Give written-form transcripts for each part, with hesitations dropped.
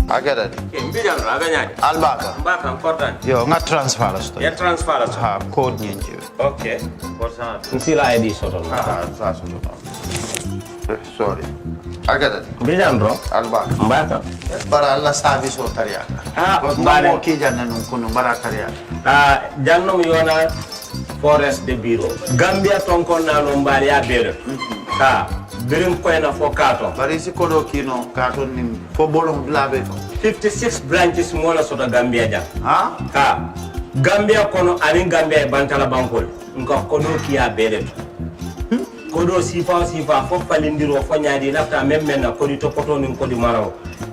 Agada. Mbijan raganya. Albaka. Mbaka important. Yo, nga transfer la sto. Ya transfer la. Ha, code nyenji. Okay. What's that? Nsila ID soto. Sa soto. Sorry. Agada. Mbijan bro. Albaka. Mbaka. Bara alla service o tariaka. Mbale ki janna nun kunu bara tariaka. Jannom yona forest de bureau. Gambia tonkon na no mbali ya bere. Birim koyna fo kato. Bari si kodo kino kato ni fo bolong blabe. 56 branches mola soto Gambia jam. Ha? Gambia kono ani Gambia bantala bankol. Nka kodo kiya bere. Kodo sifa fo falindiro fo nyaadi lafta memmen na kodi topoto nin kodi maraw.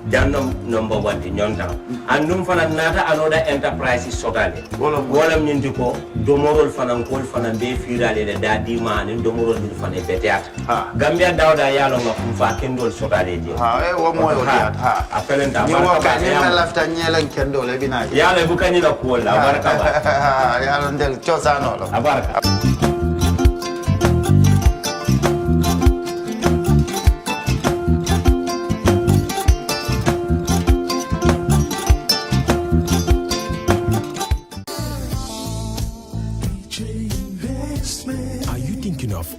Jannom number 1 di nyonta. Andum fana nata anoda enterprise sotale. Wolam nyindi ko domorol fana kol fana be firale de dadi man domorol dil fana beteat. Gambia dawda yalo nga fa kendol sotale di. Wo moyo diat ha. Apelenta baraka. Ni ma lafta nyelen kendol e bina. Yalo bukani la ko la baraka ba. Yalo ndel chosano lo. Baraka.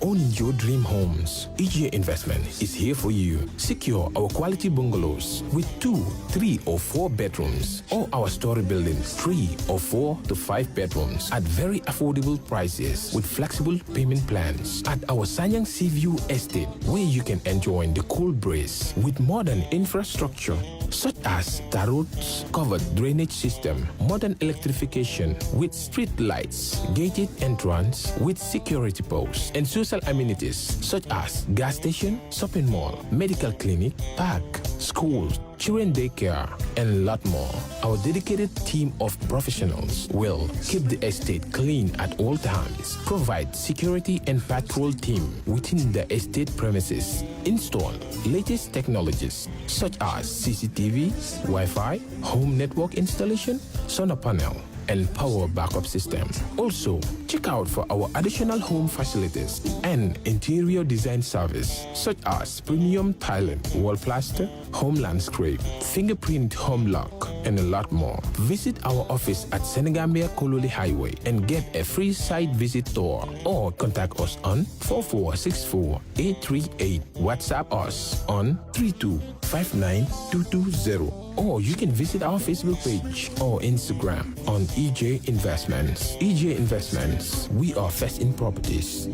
Owning your dream homes, EJ Investment is here for you. Secure our quality bungalows with 2, 3 or 4 bedrooms, or our story buildings 3 or 4 to 5 bedrooms at very affordable prices with flexible payment plans at our Sanyang Seaview Estate, where you can enjoy the cool breeze with modern infrastructure such as tar roads, covered drainage system, modern electrification with street lights, gated entrance with security posts, and social amenities such as gas station, shopping mall, medical clinic, park, schools, children daycare, and a lot more. Our dedicated team of professionals will keep the estate clean at all times, provide security and patrol team within the estate premises, install latest technologies such as CCTV, Wi-Fi, home network installation, solar panel, and power backup system. Also, check out for our additional home facilities and interior design service such as premium tiling, wall plaster, home landscape, fingerprint home lock, and a lot more. Visit our office at Senegambia Kololi Highway and get a free site visit tour, or contact us on 4464-838. WhatsApp us on 3259-220. Or you can visit our Facebook page or Instagram on EJ Investments. EJ Investments, we are first in properties.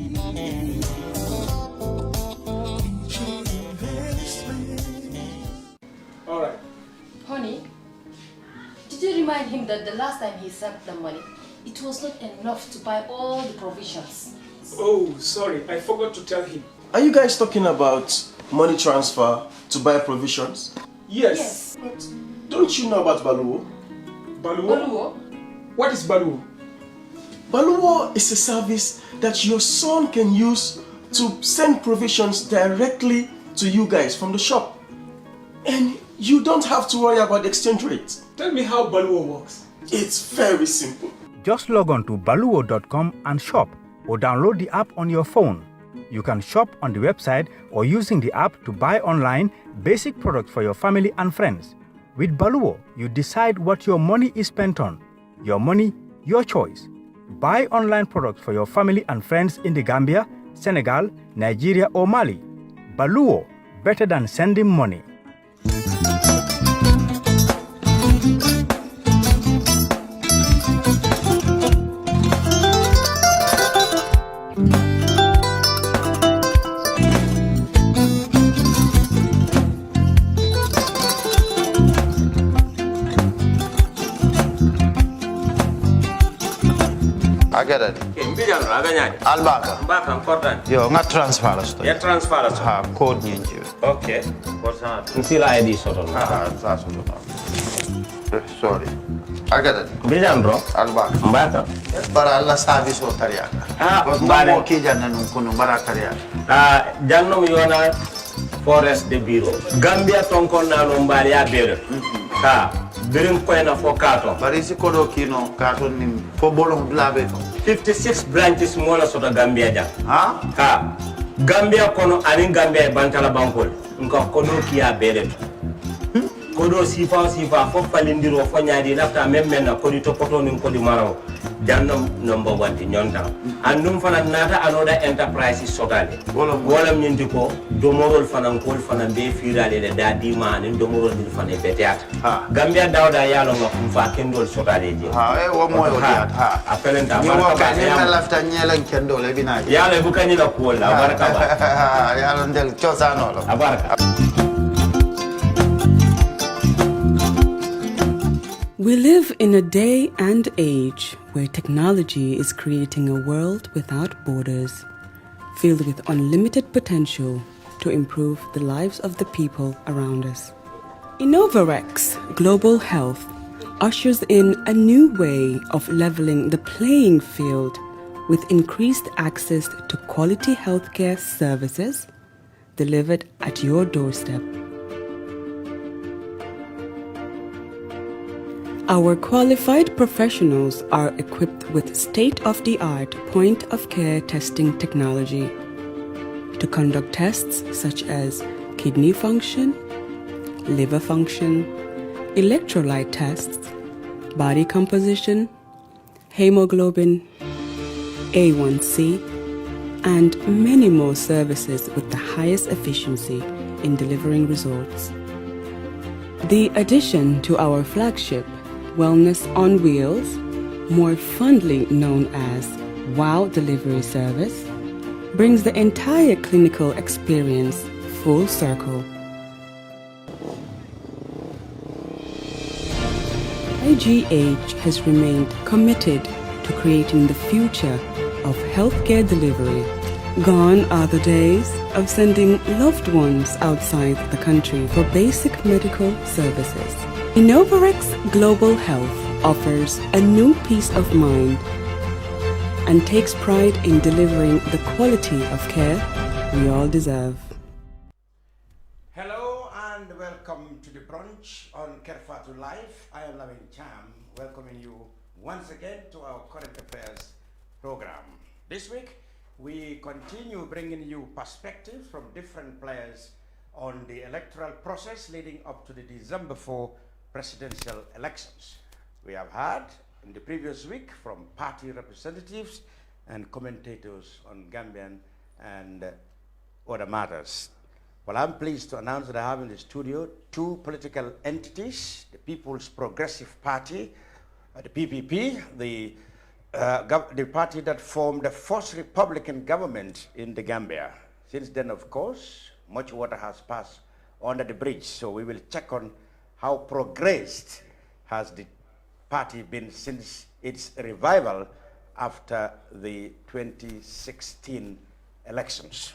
All right. Honey, did you remind him that the last time he sent the money, it was not enough to buy all the provisions? Oh, sorry, I forgot to tell him. Are you guys talking about money transfer to buy provisions? Yes. But don't you know about Baluwo? Baluwo? What is Baluwo? Baluwo is a service that your son can use to send provisions directly to you guys from the shop. And you don't have to worry about the exchange rate. Tell me how Baluwo works. It's very simple. Just log on to baluwo.com and shop, or download the app on your phone. You can shop on the website or using the app to buy online basic products for your family and friends. With Baluwo, you decide what your money is spent on. Your money, your choice. Buy online products for your family and friends in the Gambia, Senegal, Nigeria or Mali. Baluwo, better than sending money. Agada. Mbijan raganya. Albaka. Mbaka important. Yo, nga transfer la sto. Ya transfer la. Ha, code nyenji. Okay. What's that? Nsila ID soto. Sa soto. Sorry. Agada. Mbijan bro. Albaka. Mbaka. Bara alla service o tariaka. Mbale ki janna nun kunu bara tariaka. Jannom yona forest de bureau. Gambia tonkon na no mbali ya bere. Birim koyna fo kato. Bari si kodo kino kato ni fo bolong blabe. 56 branches mola soto Gambia jam. Ha? Gambia kono ani Gambia bantala bankol. Nka kodo kiya bere. kodo sifa fo falindiro fo nyaadi lafta même na kodi topoto nin kodi maraw jannom number 1 di nyonta andum fana nata anoda enterprise sotale wala nyindi ko domorol fana kol fana be firale le dadi ma nin domorol dil fana be teata gambia dawda yalo ngam fa kendol sotale je wo mo yo diat apelenta baraka ni na lafta nyelen kendol e bina yalo bu kanyi la ko la baraka ba yalo ndel chosano lo baraka. We live in a day and age where technology is creating a world without borders, filled with unlimited potential to improve the lives of the people around us. Innovarex Global Health ushers in a new way of leveling the playing field with increased access to quality healthcare services delivered at your doorstep. Our qualified professionals are equipped with state-of-the-art point-of-care testing technology to conduct tests such as kidney function, liver function, electrolyte tests, body composition, hemoglobin, A1C, and many more services with the highest efficiency in delivering results. The addition to our flagship Wellness on Wheels, more fondly known as WOW Delivery Service, brings the entire clinical experience full circle. IGH has remained committed to creating the future of healthcare delivery. Gone are the days of sending loved ones outside the country for basic medical services. Innovarex Global Health offers a new peace of mind and takes pride in delivering the quality of care we all deserve. Hello and welcome to the brunch on Kerr Fatou Live. I am Lamin Cham, welcoming you once again to our current affairs program. This week, we continue bringing you perspectives from different players on the electoral process leading up to the December 4 presidential elections. We have heard in the previous week from party representatives and commentators on Gambian and other matters. Well, I'm pleased to announce that I have in the studio two political entities, the People's Progressive Party, the PPP, the party that formed the first Republican government in the Gambia. Since then, of course, much water has passed under the bridge, so we will check on how progressed has the party been since its revival after the 2016 elections.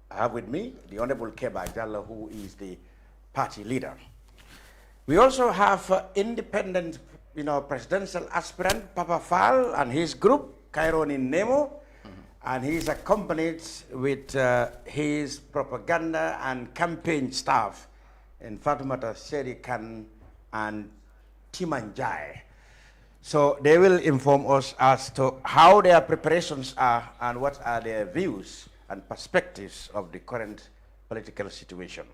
I have with me the Honorable Kerr, who is the party leader. We also have independent, presidential aspirant Papa Fall and his group, Kaironi Nemo, and he's accompanied with his propaganda and campaign staff in Fatoumata Serikan and Timanjai. So they will inform us as to how their preparations are and what are their views and perspectives of the current political situation.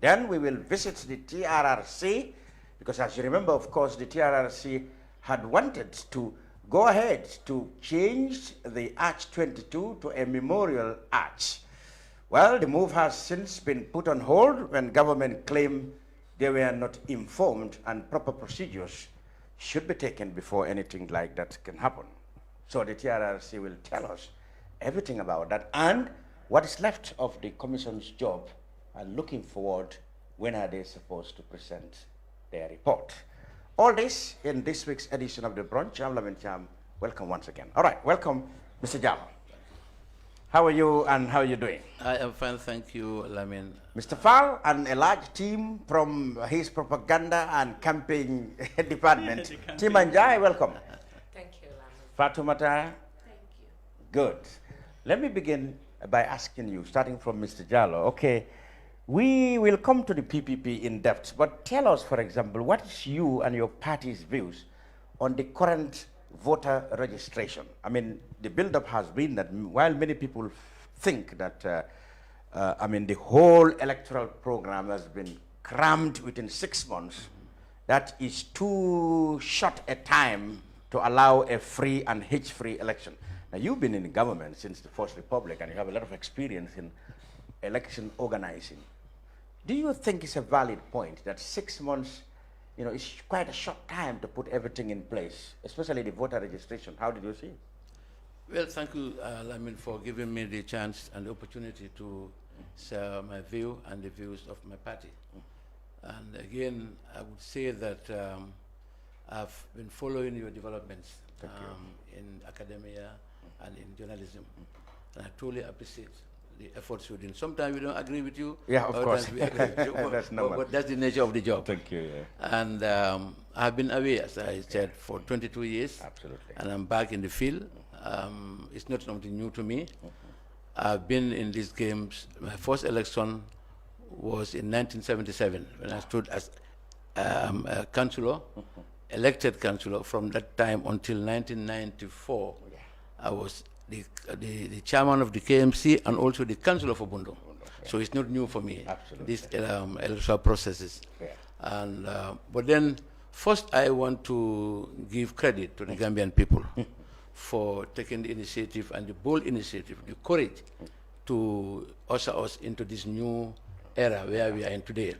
Then we will visit the TRRC, because as you remember, of course, the TRRC had wanted to go ahead to change the Arch 22 to a memorial arch. Well, the move has since been put on hold when government claimed they were not informed and proper procedures should be taken before anything like that can happen. So the TRRC will tell us everything about that and what is left of the commission's job, and looking forward, when are they supposed to present their report. All this in this week's edition of the Brunch. I'm Lamin Cham. Welcome once again. All right, welcome, Mr. Cham. How are you and how are you doing? I am fine, thank you, Lamin. Mr. Fall and a large team from his propaganda and campaign department. Timanjai, welcome. Thank you, Lamin. Fatoumata? Thank you. Good. Let me begin by asking you, starting from Mr. Jallo. Okay, we will come to the PPP in depth, but tell us, for example, what is you and your party's views on the current voter registration? I mean, the build-up has been that while many people think that I mean, the whole electoral program has been crammed within 6 months. That is too short a time to allow a free and hitch-free election. Now, you've been in the government since the First Republic, and you have a lot of experience in election organizing. Do you think it's a valid point that 6 months, you know, is quite a short time to put everything in place, especially the voter registration? How did you see it? Well, thank you, Lamin, for giving me the chance and the opportunity to share my view and the views of my party. And again, I would say that I've been following your developments in academia and in journalism. And I truly appreciate the efforts you did. Sometimes we don't agree with you. Yeah, of course. We agree with you, That's normal. but that's the nature of the job. Thank you. Yeah. And I've been away, as I said, for 22 years. Absolutely. And I'm back in the field. It's not something new to me. I've been in these games. My first election was in 1977 when I stood as a councillor, elected councillor. From that time until 1994, I was the chairman of the KMC and also the councillor for Bundo. So it's not new for me, these electoral processes. And, but then, first I want to give credit to the Gambian people for taking the initiative and the bold initiative, the courage to usher us into this new era where we are in today.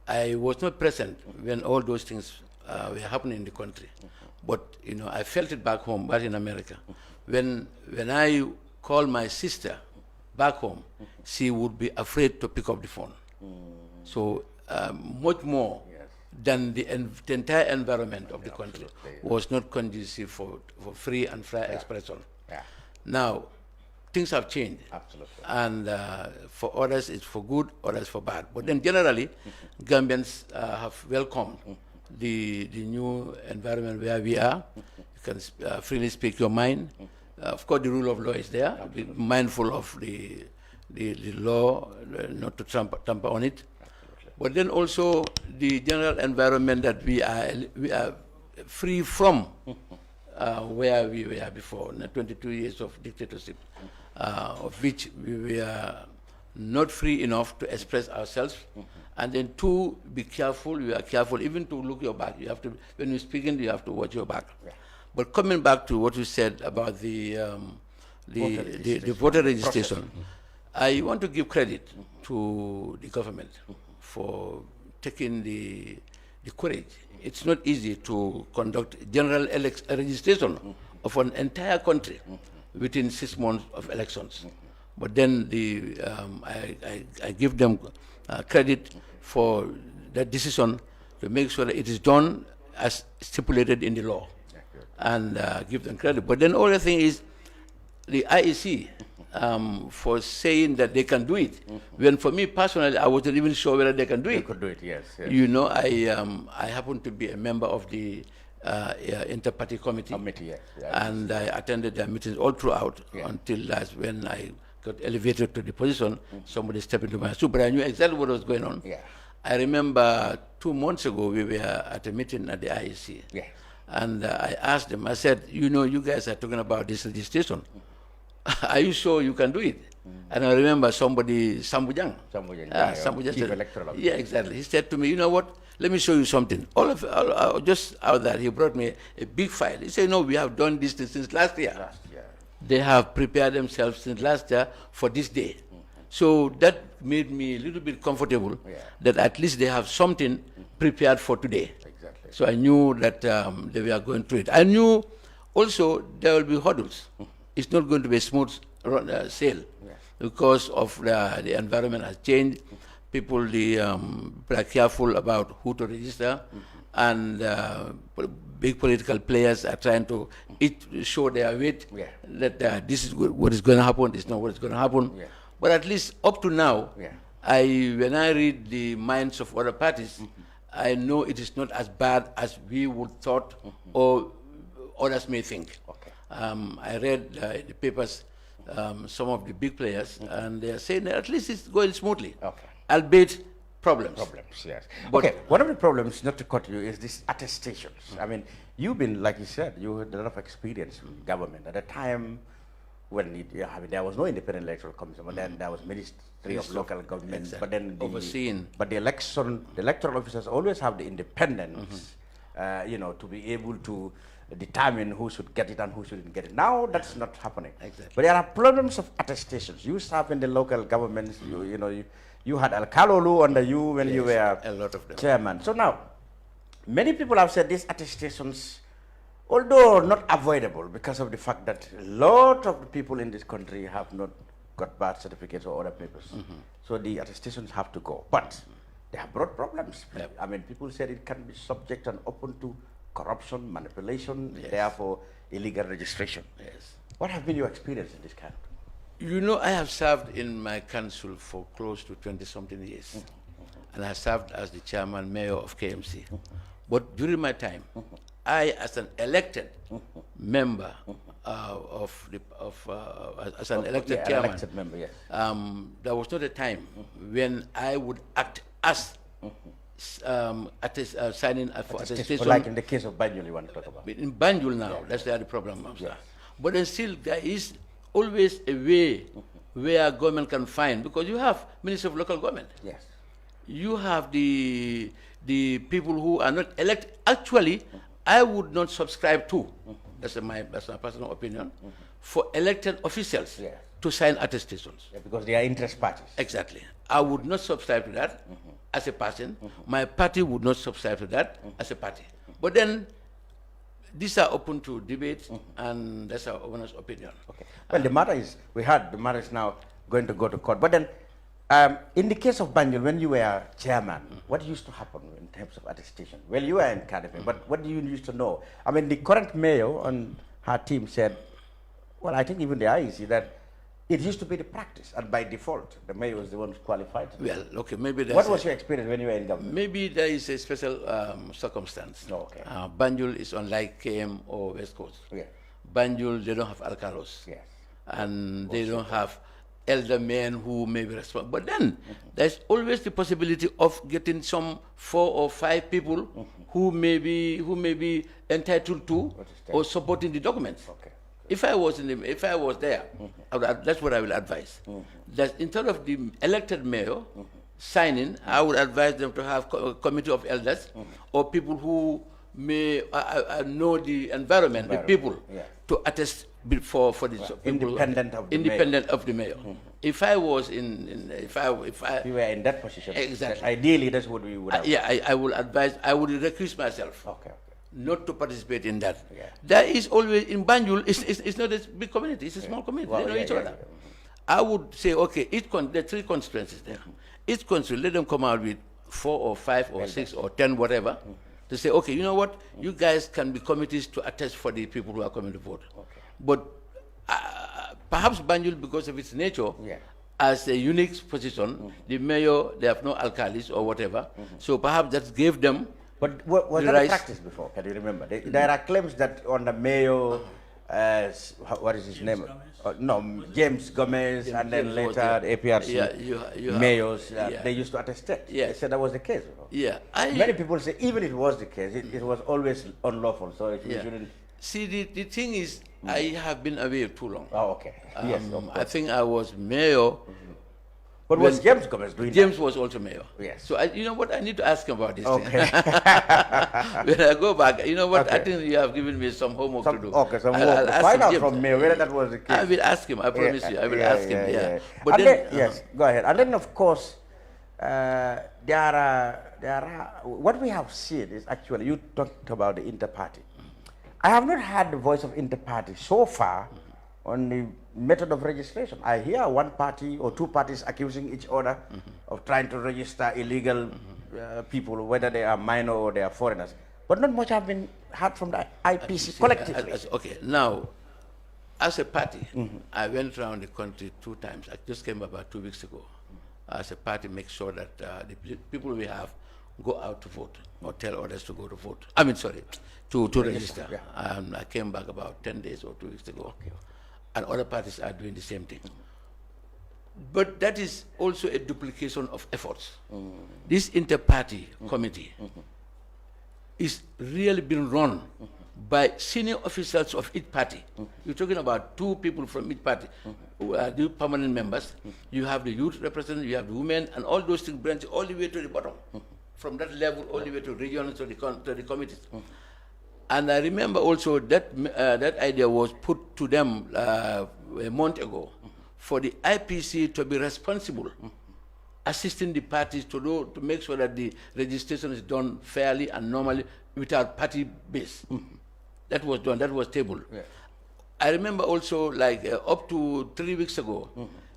I was not present when all those things were happening in the country, but you know, I felt it back home, back in America. When I called my sister back home, she would be afraid to pick up the phone. So much more than the entire environment of the country was not conducive for free and fair expression. Now, things have changed. Absolutely. And for others, it's for good, others for bad. But then generally, Gambians have welcomed the new environment where we are. You can freely speak your mind. Of course, the rule of law is there. Be mindful of the law, not to tamper on it. But then also the general environment that we are free from where we were before, 22 years of dictatorship, of which we were not free enough to express ourselves. And then two, be careful, we are careful even to look your back. You have to, when you're speaking, you have to watch your back. But coming back to what you said about the voter registration, I want to give credit to the government for taking the courage. It's not easy to conduct general registration of an entire country within 6 months of elections. But then I give them credit for that decision to make sure that it is done as stipulated in the law, and give them credit. But then other thing is the IEC for saying that they can do it. When for me personally, I wasn't even sure whether they can do it. They could do it, yes. You know, I happen to be a member of the inter-party committee, and I attended their meetings all throughout until last when I got elevated to the position. Somebody stepped into my shoe, but I knew exactly what was going on. I remember 2 months ago we were at a meeting at the IEC, and I asked them. I said, you know, you guys are talking about this registration. Are you sure you can do it? And I remember somebody, Sambujang. Sambujang Chief said, Electoral Officer. yeah, exactly. He said to me, you know what? Let me show you something. Just out there, he brought me a big file. He said, no, we have done this since last year. They have prepared themselves since last year for this day. So that made me a little bit comfortable that at least they have something prepared for today. So I knew that they were going through it. I knew also there will be hurdles. It's not going to be a smooth sail because of the environment has changed. People are careful about who to register, and big political players are trying to show their weight that this is what is going to happen, this is not what is going to happen. But at least up to now, when I read the minds of other parties, I know it is not as bad as we would thought or others may think. I read the papers, some of the big players, and they are saying that at least it's going smoothly, albeit problems. Yes. But okay, one of the problems, not to cut you, is this attestations. I mean, you've been, like you said, you had a lot of experience in government. At the time, there was no independent electoral commission, but then there was Ministry of Local Government, exactly. but then Overseen. But the electoral officers always have the independence, to be able to determine who should get it and who shouldn't get it. Now that's not happening. Exactly. But there are problems of attestations. You serve in the local governments. You had Al Kalolu under you when you were a lot of them. chairman. So now, many people have said these attestations, although not avoidable because of the fact that a lot of the people in this country have not got birth certificates or other papers. So the attestations have to go. But they have brought problems. Yep. I mean, people said it can be subject and open to corruption, manipulation, Yes. therefore illegal registration. Yes. What have been your experience in this kind? I have served in my council for close to 20-something years. And I served as the chairman, mayor of KMC. But during my time, I, as an elected member as an elected chairman, elected member, yes. there was not a time when I would act as signing for attestation. Like in the case of Banjul you want to talk about. In Banjul now, that's the problem. Yes. But then still, there is always a way where government can find, because you have Ministry of Local Government. Yes. You have the people who are not elected. Actually, I would not subscribe to, that's my personal opinion, for elected officials to sign attestations. Yeah, because they are interest parties. Exactly. I would not subscribe to that as a person. My party would not subscribe to that as a party. But then, these are open to debate, and that's our honest opinion. Okay. Well, the matter is, the matter is now going to go to court. But then, in the case of Banjul, when you were chairman, what used to happen in terms of attestation? Well, you were in Cardiff, but what do you used to know? I mean, the current mayor and her team said, well, I think even the IEC, that it used to be the practice, and by default, the mayor was the one who's qualified. Well, okay, maybe that's... What was your experience when you were in government? Maybe there is a special circumstance. Okay. Banjul is unlike KM or West Coast. Yeah. Banjul, they don't have alcalos. Yes. And they don't have elder men who may be responsible. But then, there's always the possibility of getting some 4 or 5 people who may be entitled to or supporting the documents. Okay. If I was there, that's what I will advise. That instead of the elected mayor signing, I would advise them to have a committee of elders or people who may know the environment, the people, to attest for the people, independent of the mayor. If I was if you were in that position, exactly. Ideally, that's what we would have. I will advise. I would recuse myself. Okay. Not to participate in that. Yeah. There is always, in Banjul, it's not a big community, it's a small community, they know each other. I would say, okay, there are 3 constituencies there. Each constituency, let them come out with 4 or 5 or 6 or 10, whatever, to say, okay, you know what, you guys can be committees to attest for the people who are coming to vote. Okay. But perhaps Banjul, because of its nature, as a unique position, the mayor, they have no alcalis or whatever, so perhaps that gave them. But was that a practice before? Can you remember? There are claims that on the mayor, what is his name? James Gomez, and then later the APRC mayors, they used to attest it. They said that was the case. Yeah. Many people say even if it was the case, it was always unlawful, so you shouldn't... See, the thing is, I have been away too long. Oh, okay. Yes, I think I was mayor. But was James Gomez doing James that? was also mayor. Yes. So, you know what, I need to ask him about this thing. When I go back, you know what, I think you have given me some homework to do. Okay, some homework. Find out from me whether that was the case. I will ask him, I promise you, I will ask him, But then, yes, go ahead. And then, of course, there are, what we have seen is actually, you talked about the inter-party. I have not heard the voice of inter-party so far on the method of registration. I hear one party or 2 parties accusing each other of trying to register illegal people, whether they are minor or they are foreigners. But not much have been heard from the IPC collectively. Okay, now, as a party, I went around the country 2 times. I just came about 2 weeks ago. As a party, make sure that the people we have go out to vote or tell others to go to vote. I mean, sorry, to register. I came back about 10 days or 2 weeks ago. Okay. And other parties are doing the same thing. But that is also a duplication of efforts. This inter-party committee is really being run by senior officials of each party. You're talking about 2 people from each party who are the permanent members. You have the youth representatives, you have the women, and all those things branch all the way to the bottom. From that level all the way to regional, to the committees. And I remember also that that idea was put to them a month ago for the IPC to be responsible, assisting the parties to make sure that the registration is done fairly and normally without party base. That was done, that was tabled. Yeah. I remember also like up to 3 weeks ago,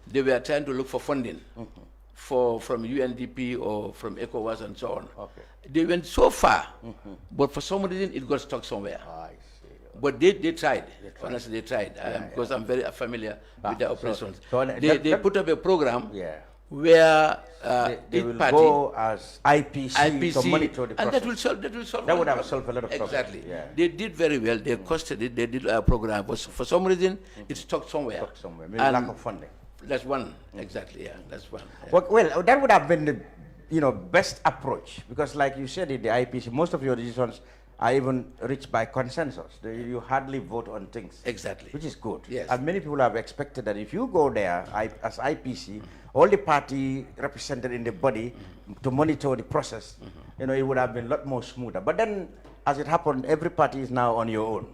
they were trying to look for funding from UNDP or from ECOWAS and so on. Okay. They went so far, but for some reason it got stuck somewhere. I see. But they tried. Honestly, they tried, because I'm very familiar with the operations. They put up a program where they will go as IPC to monitor the process. And that will solve that would have solved a lot of problems. Exactly. Yeah. They did very well. They costed it. They did a program, but for some reason it stuck somewhere. Maybe lack of funding. That's one. Exactly. Yeah. That's one. Yeah. Well, that would have been the best approach, because like you said in the IPC, most of your decisions are even reached by consensus. You hardly vote on things. Exactly. Which is good. Yes. And many people have expected that if you go there as IPC, all the party represented in the body to monitor the process, it would have been a lot more smoother. But then, as it happened, every party is now on your own.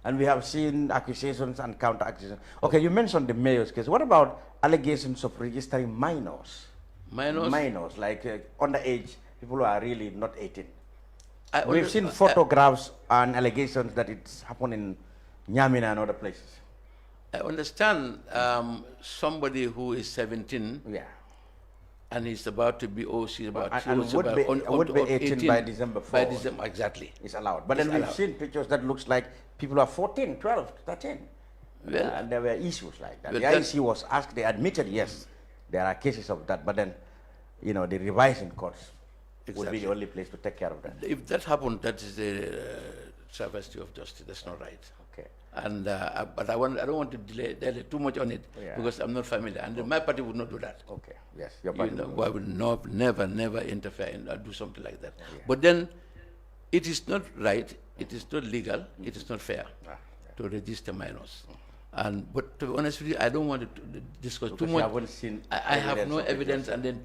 And we have seen accusations and counter-accusations. Okay, you mentioned the mayor's case. What about allegations of registering minors? Minors, like underage people who are really not 18. We've seen photographs and allegations that it's happened in Nyamina and other places. I understand somebody who is 17, and he's about to be OC, would be 18 by December 4th. By December, exactly. It's allowed. But then we've seen pictures that looks like people are 14, 12, 13. Well, and there were issues like that. The IEC was asked, they admitted, yes, there are cases of that, but then, the revising courts would be the only place to take care of that. If that happened, that is a travesty of justice. That's not right. Okay. And but I don't want to delay too much on it, because I'm not familiar, and my party would not do that. Okay. Yes. Your party. I would never interfere and do something like that. Yeah. But then, it is not right. It is not legal. It is not fair to register minors. But to be honest with you, I don't want to discuss too much. I have no evidence, and then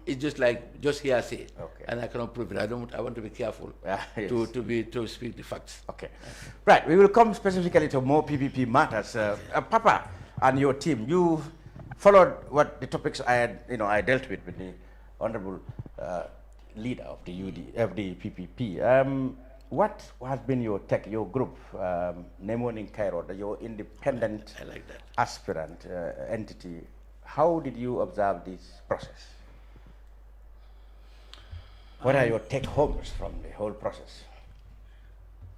it's just hearsay, and I cannot prove it. I want to be careful to speak the facts. Okay, right. We will come specifically to more PPP matters. Papa and your team, you followed what the topics I dealt with the honourable leader of the PPP. What has been your group, Nemon in Cairo, your independent aspirant entity? How did you observe this process? What are your take-homes from the whole process?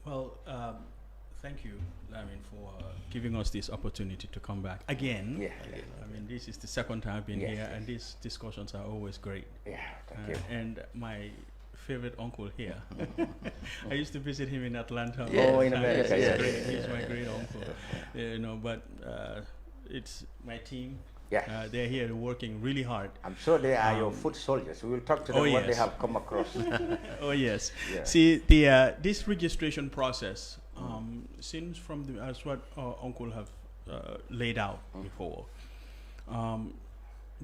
Well, thank you, Lamin, for giving us this opportunity to come back again. Yeah. I mean, this is the second time I've been here, and these discussions are always great. Yeah, thank you. And my favorite uncle here. I used to visit him in Atlanta. Oh, in America. He's my great uncle. But it's my team. Yeah. They're here working really hard. I'm sure they are your foot soldiers. We will talk to them what they have come across. Oh yes. Yeah. See, this registration process, since as what our uncle have laid out before.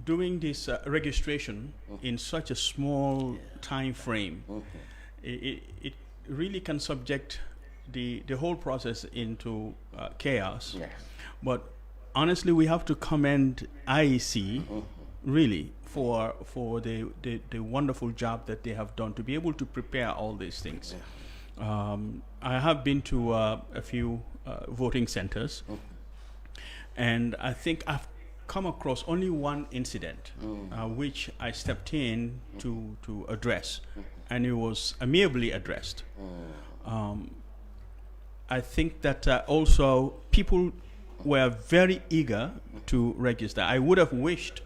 Doing this registration in such a small time frame, it really can subject the whole process into chaos. Yes. But honestly, we have to commend IEC really for the wonderful job that they have done to be able to prepare all these things. I have been to a few voting centers, and I think I've come across only one incident which I stepped in to address, and it was amiably addressed. I think that also people were very eager to register. I would have wished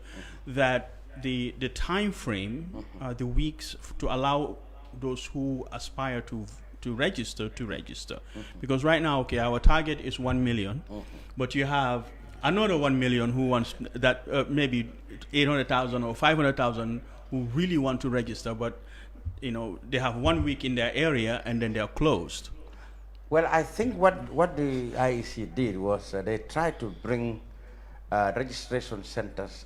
that the time frame, the weeks to allow those who aspire to register, because right now, our target is 1 million, but you have another 1 million who wants that, maybe 800,000 or 500,000 who really want to register, but they have 1 week in their area and then they are closed. Well, I think what the IEC did was they tried to bring registration centers,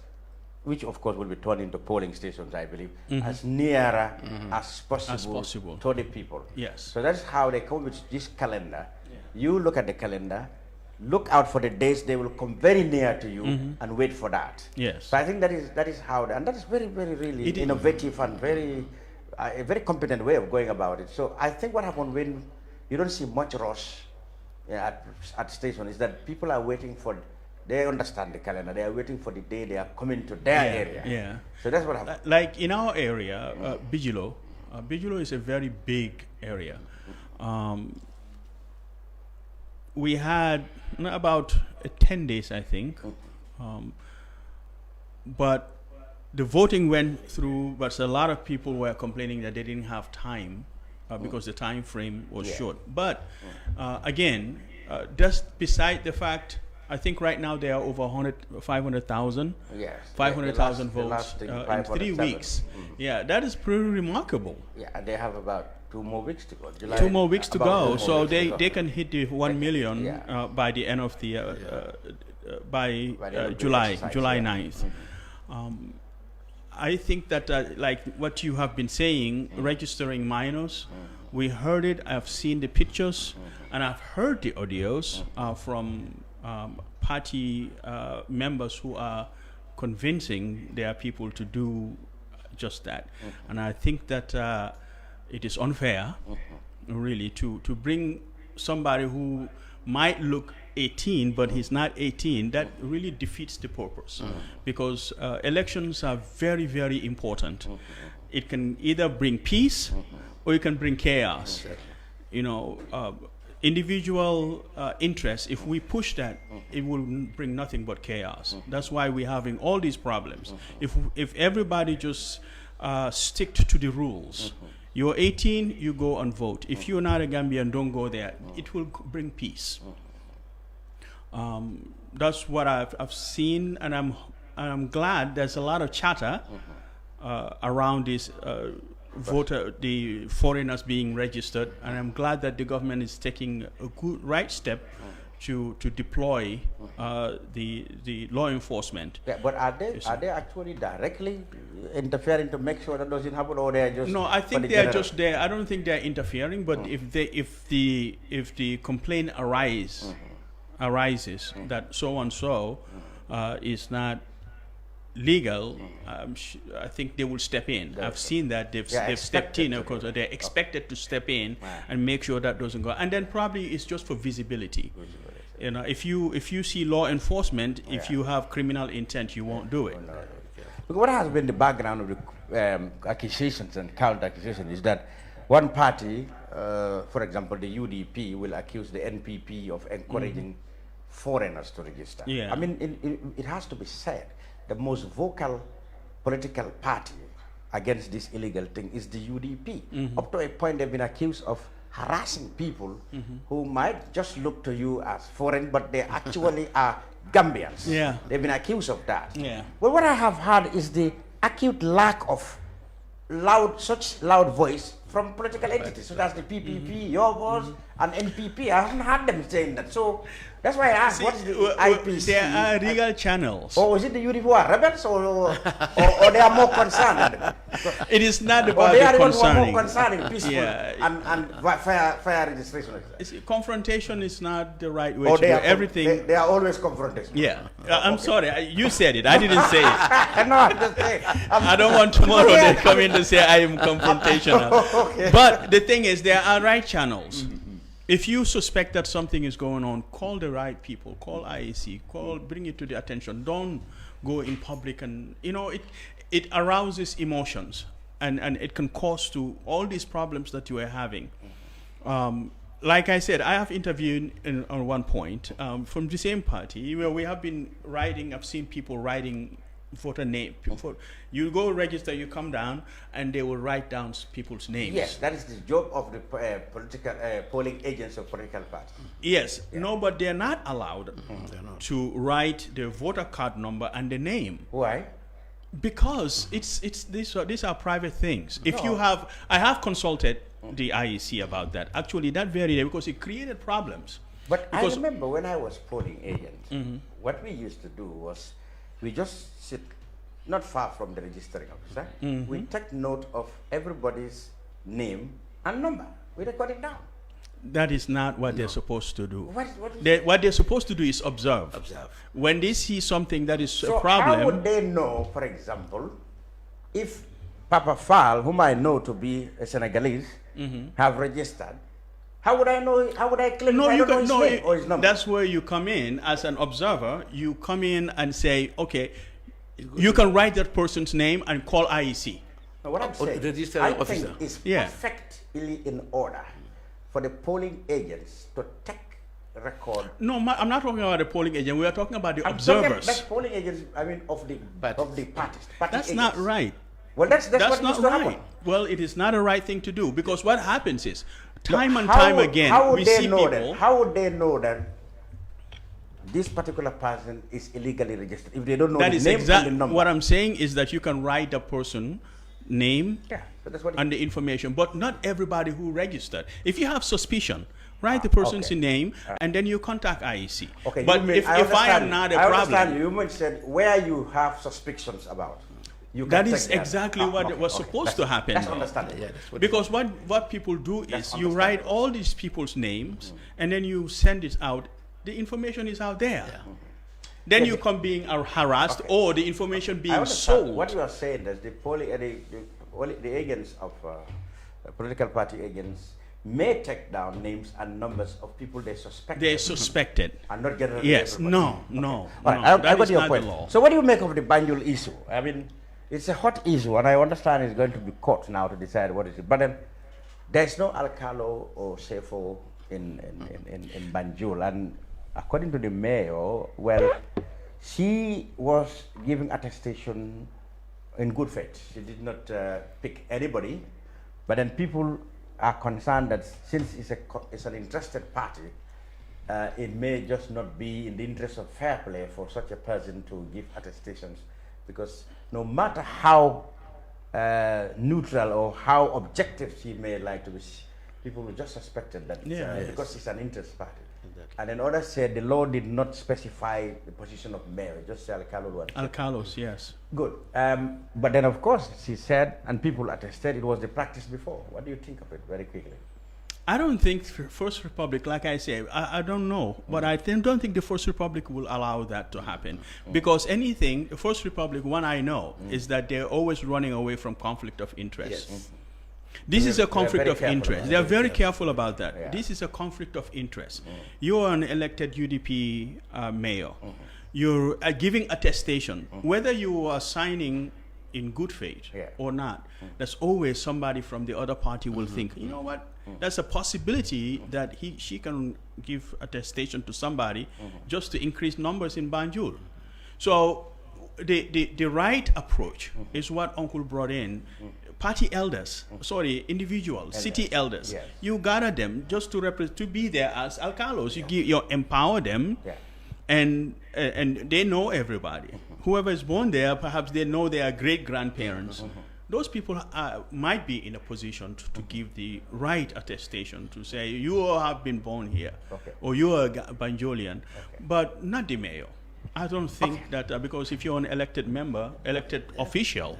which of course will be turned into polling stations, I believe, as nearer as possible to the people. Yes. So that's how they come with this calendar. You look at the calendar, look out for the days they will come very near to you and wait for that. Yes. So I think that is how, and that is very, very, really innovative and very, a very competent way of going about it. So I think what happened when you don't see much rush at station is that people are waiting for, they understand the calendar, they are waiting for the day they are coming to their area. Yeah. So that's what happened. Like in our area, Bigelow is a very big area. We had about 10 days, I think, but the voting went through, but a lot of people were complaining that they didn't have time because the time frame was short. But again, just beside the fact, I think right now there are over 500,000 yes. 500,000 votes in 3 weeks. Yeah, that is pretty remarkable. Yeah, and they have about 2 more weeks to go. July, 2 more weeks to go, so they can hit hit the 1 million by the end of the July 9th. I think that like what you have been saying, registering minors, we heard it. I've seen the pictures, and I've heard the audios from party members who are convincing their people to do just that. And I think that it is unfair, really, to bring somebody who might look 18 but he's not 18. That really defeats the purpose, because elections are very, very important. It can either bring peace or it can bring chaos. You know, individual interests, if we push that, it will bring nothing but chaos. That's why we're having all these problems. If everybody just stick to the rules, you're 18, you go and vote. If you're not a Gambian, don't go there. It will bring peace. That's what I've seen, and I'm glad there's a lot of chatter around this the foreigners being registered, and I'm glad that the government is taking a good right step to deploy the law enforcement. Yeah, but are they actually directly interfering to make sure that doesn't happen, or they are just? No, I think they are just there. I don't think they are interfering, but if the complaint arises that so and so is not legal, I think they will step in. I've seen that they've stepped in, of course. They're expected to step in and make sure that doesn't go. And then probably it's just for visibility. You know, if you see law enforcement, if you have criminal intent, you won't do it. Because what has been the background of the accusations and counter accusations is that one party, for example, the UDP, will accuse the NPP of encouraging foreigners to register. Yeah. I mean, it has to be said, the most vocal political party against this illegal thing is the UDP. Up to a point, they've been accused of harassing people who might just look to you as foreign, but they actually are Gambians. Yeah. They've been accused of that. Yeah. Well, what I have heard is the acute lack of such loud voice from political entities. So that's the PPP, your boss, and NPP. I haven't heard them saying that. So that's why I asked, what is the IPC? There are legal channels. Or is it the UDP who are rebels, or they are more concerned? It is not about they the are concerning. more concerning, peaceful, and fair registration. Confrontation is not the right way Or to do everything. They are always confrontation. Yeah. I'm sorry. You said it. I didn't say it. No, I'm just saying. I don't want tomorrow they come in to say I am confrontational. Okay. But the thing is, there are right channels. If you suspect that something is going on, call the right people. Call IAC. Bring it to the attention. Don't go in public, and it arouses emotions, and it can cause to all these problems that you are having. Like I said, I have interviewed on one point from the same party where we have been writing. I've seen people writing voter name. You go register, you come down, and they will write down people's names. Yes, that is the job of the political polling agents of political parties. Yes, no, but they're not allowed to write the voter card number and the name. Why? Because these are private things. If I have consulted the IEC about that. Actually, that very day, because it created problems. But I Because- remember when I was polling agent, what we used to do was we just sit not far from the registering officer. We take note of everybody's name and number. We record it down. That is not what they're supposed to do. What is What they're supposed to do is observe. Observe. When they see something that is So a problem, how would they know, for example, if Papa Fall, whom I know to be a Senegalese, have registered? How would I know? How would I claim if I don't know his name or his number? that's where you come in as an observer. You come in and say, okay, you can write that person's name and call IEC. Now, what I'm saying, registering I officer. think it's Yeah. perfectly in order for the polling agents to take record. No, I'm not talking about the polling agent. We are talking about the I'm talking observers. about polling agents. I mean, of the parties. Party That's not agents. right. Well, that's what That's used not to right. happen. Well, it is not a right thing to do, because what happens is, time and How time would- again, how would we they see know people. that? How would they know that this particular person is illegally registered if they don't know That the is name and the exactly number? what I'm saying is that you can write the person name Yeah, so that's what. and the information, but not everybody who registered. If you have suspicion, write the person's okay. name and then you contact IEC. Okay, But you mean- if I understand am not you. a I understand problem, you. You meant said where you have suspicions about. You can that take is exactly what was supposed to happen. That's understandable. Yeah, that's what Because what people do That's is you write understandable. all these people's names and then you send it out. The information is out there. Then you come being harassed or the information I being understand. sold. What you are saying is the agents of political party agents may take down names and numbers of people they suspect. They suspected. And not generally Yes, everybody. no. All right, I That got is your not point. the law. So what do you make of the Banjul issue? I mean, it's a hot issue, and I understand it's going to be court now to decide what is it. But then there's no Alcalo or Sefo in Banjul, and according to the mayor, well, she was giving attestation in good faith. She did not pick anybody, but then people are concerned that since it's an interested party, it may just not be in the interest of fair play for such a person to give attestations, because no matter how neutral or how objective she may like to be, people will just suspected that because it's an interest party. Exactly. And then others said the law did not specify the position of mayor, just say Alcalos, yes. Good. But then, of course, she said, and people attested, it was the practice before. What do you think of it, very quickly? I don't think First Republic, like I say, I don't know, but I don't think the First Republic will allow that to happen. Because anything, the First Republic, one I know, is that they're always running away from conflict of interest. Yes. This is a conflict very of careful interest. about They are it. very careful about that. Yeah. This is a conflict of interest. You are an elected UDP mayor. You're giving attestation. Whether you are signing in good faith or not, there's always somebody from the other party will think, you know what, there's a possibility that she can give attestation to somebody just to increase numbers in Banjul. So the right approach is what Uncle brought in. Party elders, individuals, city elders. Yes. You gather them just to be there as alcalos. You empower them, and they know everybody. Whoever is born there, perhaps they know their great grandparents. Those people might be in a position to give the right attestation to say you have been born here, or you are a Banjulian, but not the mayor. I don't think that because if you're an elected member, elected official,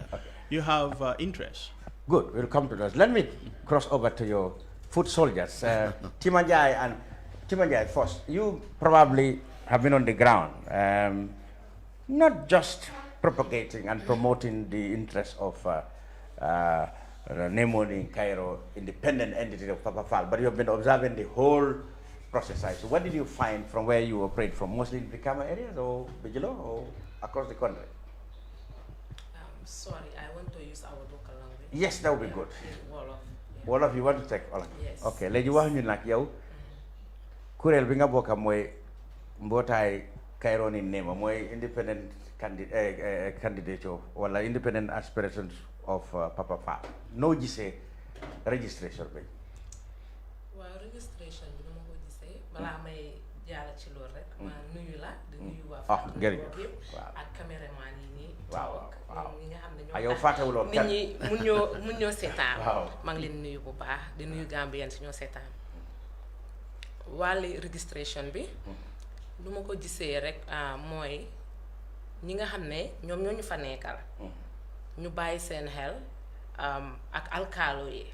you have interest. Good, we'll come to those. Let me cross over to your foot soldiers. Timanjai and Timanjai first. You probably have been on the ground, not just propagating and promoting the interests of Nemoni in Cairo, independent entity of Papa Fall, but you have been observing the whole process. So what did you find from where you operate from, mostly in the Brikama areas or Bijilo or across the country? Sorry, I want to use our local language. Yes, that would be good. Wolof. Wolof, you want to take Wolof? Yes. Okay, léegi wax ñu nag yow kuréel bi nga bokk mooy mbootaay Cairo ni Nema mooy independent candidature wala independent aspirations of Papa Fall. Noo gisee registration bi? Waaw, registration bi dama ko gisee balaa may jaara ci loolu rek ma nuyu la di nuyu waa Fatou jërëjëf yëpp ak caméraman yi nii waaw ñi nga xam ne yow fàttewuloo nit ñi mun ñoo seetaan. waaw maa ngi leen nuyu bu baax di nuyu Gambien si ñoo seetaan. wàllu registration bi. lu ma ko gisee rek mooy ñi nga xam ne ñoom ñoo ñu fa nekkal. ñu bàyyi seen xel ak alkaalo yi.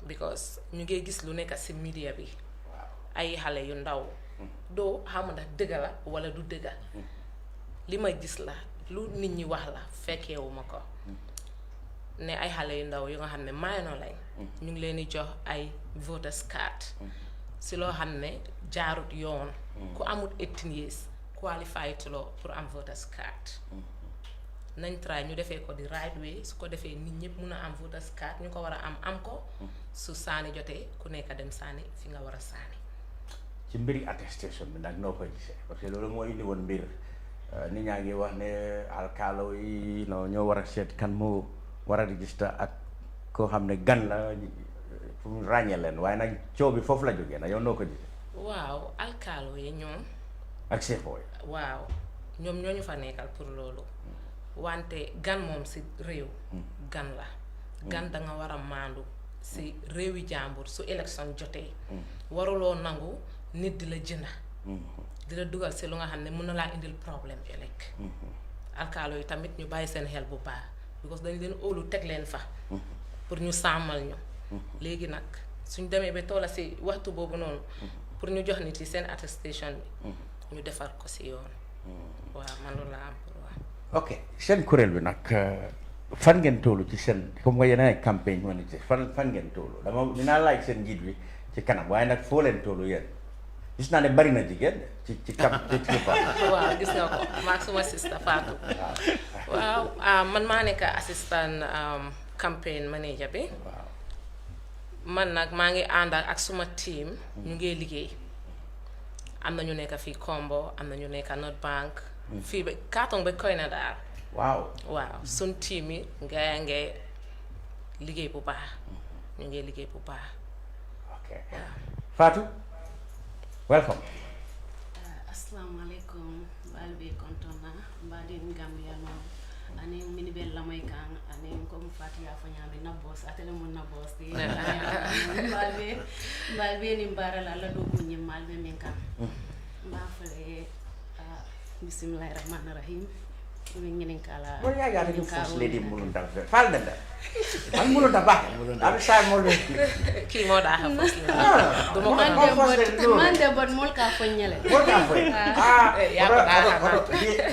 because ñu ngi gis lu nekk ci media bi. ay xale yu ndaw. doo xam ndax dëgg la walla du dëgga li ma gis la lu nit ñi wax la fekkeewuma ko ne ay xale yu ndaw yu nga xam ne minor lañ ñu ngi leen di jox ay voters card si loo xam ne jaarut yoon ku amut 18 years qualified loo pour am voters card nañ try ñu defee ko di right way su ko defee nit ñëpp mun a am voters card ñu ko war a am ko su saani jotee ku nekk dem saani fi nga war a saani ci mbiri attestation bi nag noo koy gisee parce que loolu moo indi woon mbir nit ñaa ngi wax ne alkaalo yi ñoo war a seet kan moo war a register ak koo xam ne gan la pour mu ràññee leen waaye nag coow bi foofu la jógee nag yow noo ko gisee. waaw alkaalo yi ñoom. ak seefoo yi. waaw ñoom ñoo ñu fa nekkal pour loolu. wante gan moom si réew. gan la. gan da nga war a maandu si réewi jàmbur su élection jotee. waruloo nangu. nit di la jënda di la dugal si lu nga xam ne mën na laa indil problème ëllëg alkaalo yi tamit ñu bàyyi seen xel bu baax because dañ leen óolu teg leen fa pour ñu sàmmal ñu léegi nag suñ demee ba toola si waxtu boobu noonu pour ñu jox nit yi seen attestation bi ñu defar ko si yoon waaw man loolu laa am pour wax ok seen kuréel bi nag fan ngeen toolu ci seen comme nga yéen ay campagne manité fan ngeen toolu dama dinaa laaj seen njiit bi ci kanam waaye nag foo leen toolu yéen gis naa ne bari na jigéen ci waaw gis nga ko maag suma sista Fatou waaw man maa nekk assistant campaign manager bi man nag maa ngi ànd ak suma team ñu ngi liggéey am na ñu nekk fii Kombo am na ñu nekk North Bank fii ba Katong ba Koyna daal waaw suñ team yi nga liggéey bu baax ñu ngi liggéey bu baax Fatou welcome. Assalamualaikum balbe kontona mbadi Gambiano ani mini bel lamay kan ani ko mu Fatou ya fanya be na boss atele mon na boss di balbe ni mbara la do ko nyim malbe men kan mba fale bismillahirrahmanirrahim mi ngene kala mo ya ya ni first lady mulun da fal da man mulun da ba am sa mo le ki mo da ha first lady do mo man de bon mol ka fo ñele mol ka fo ya ba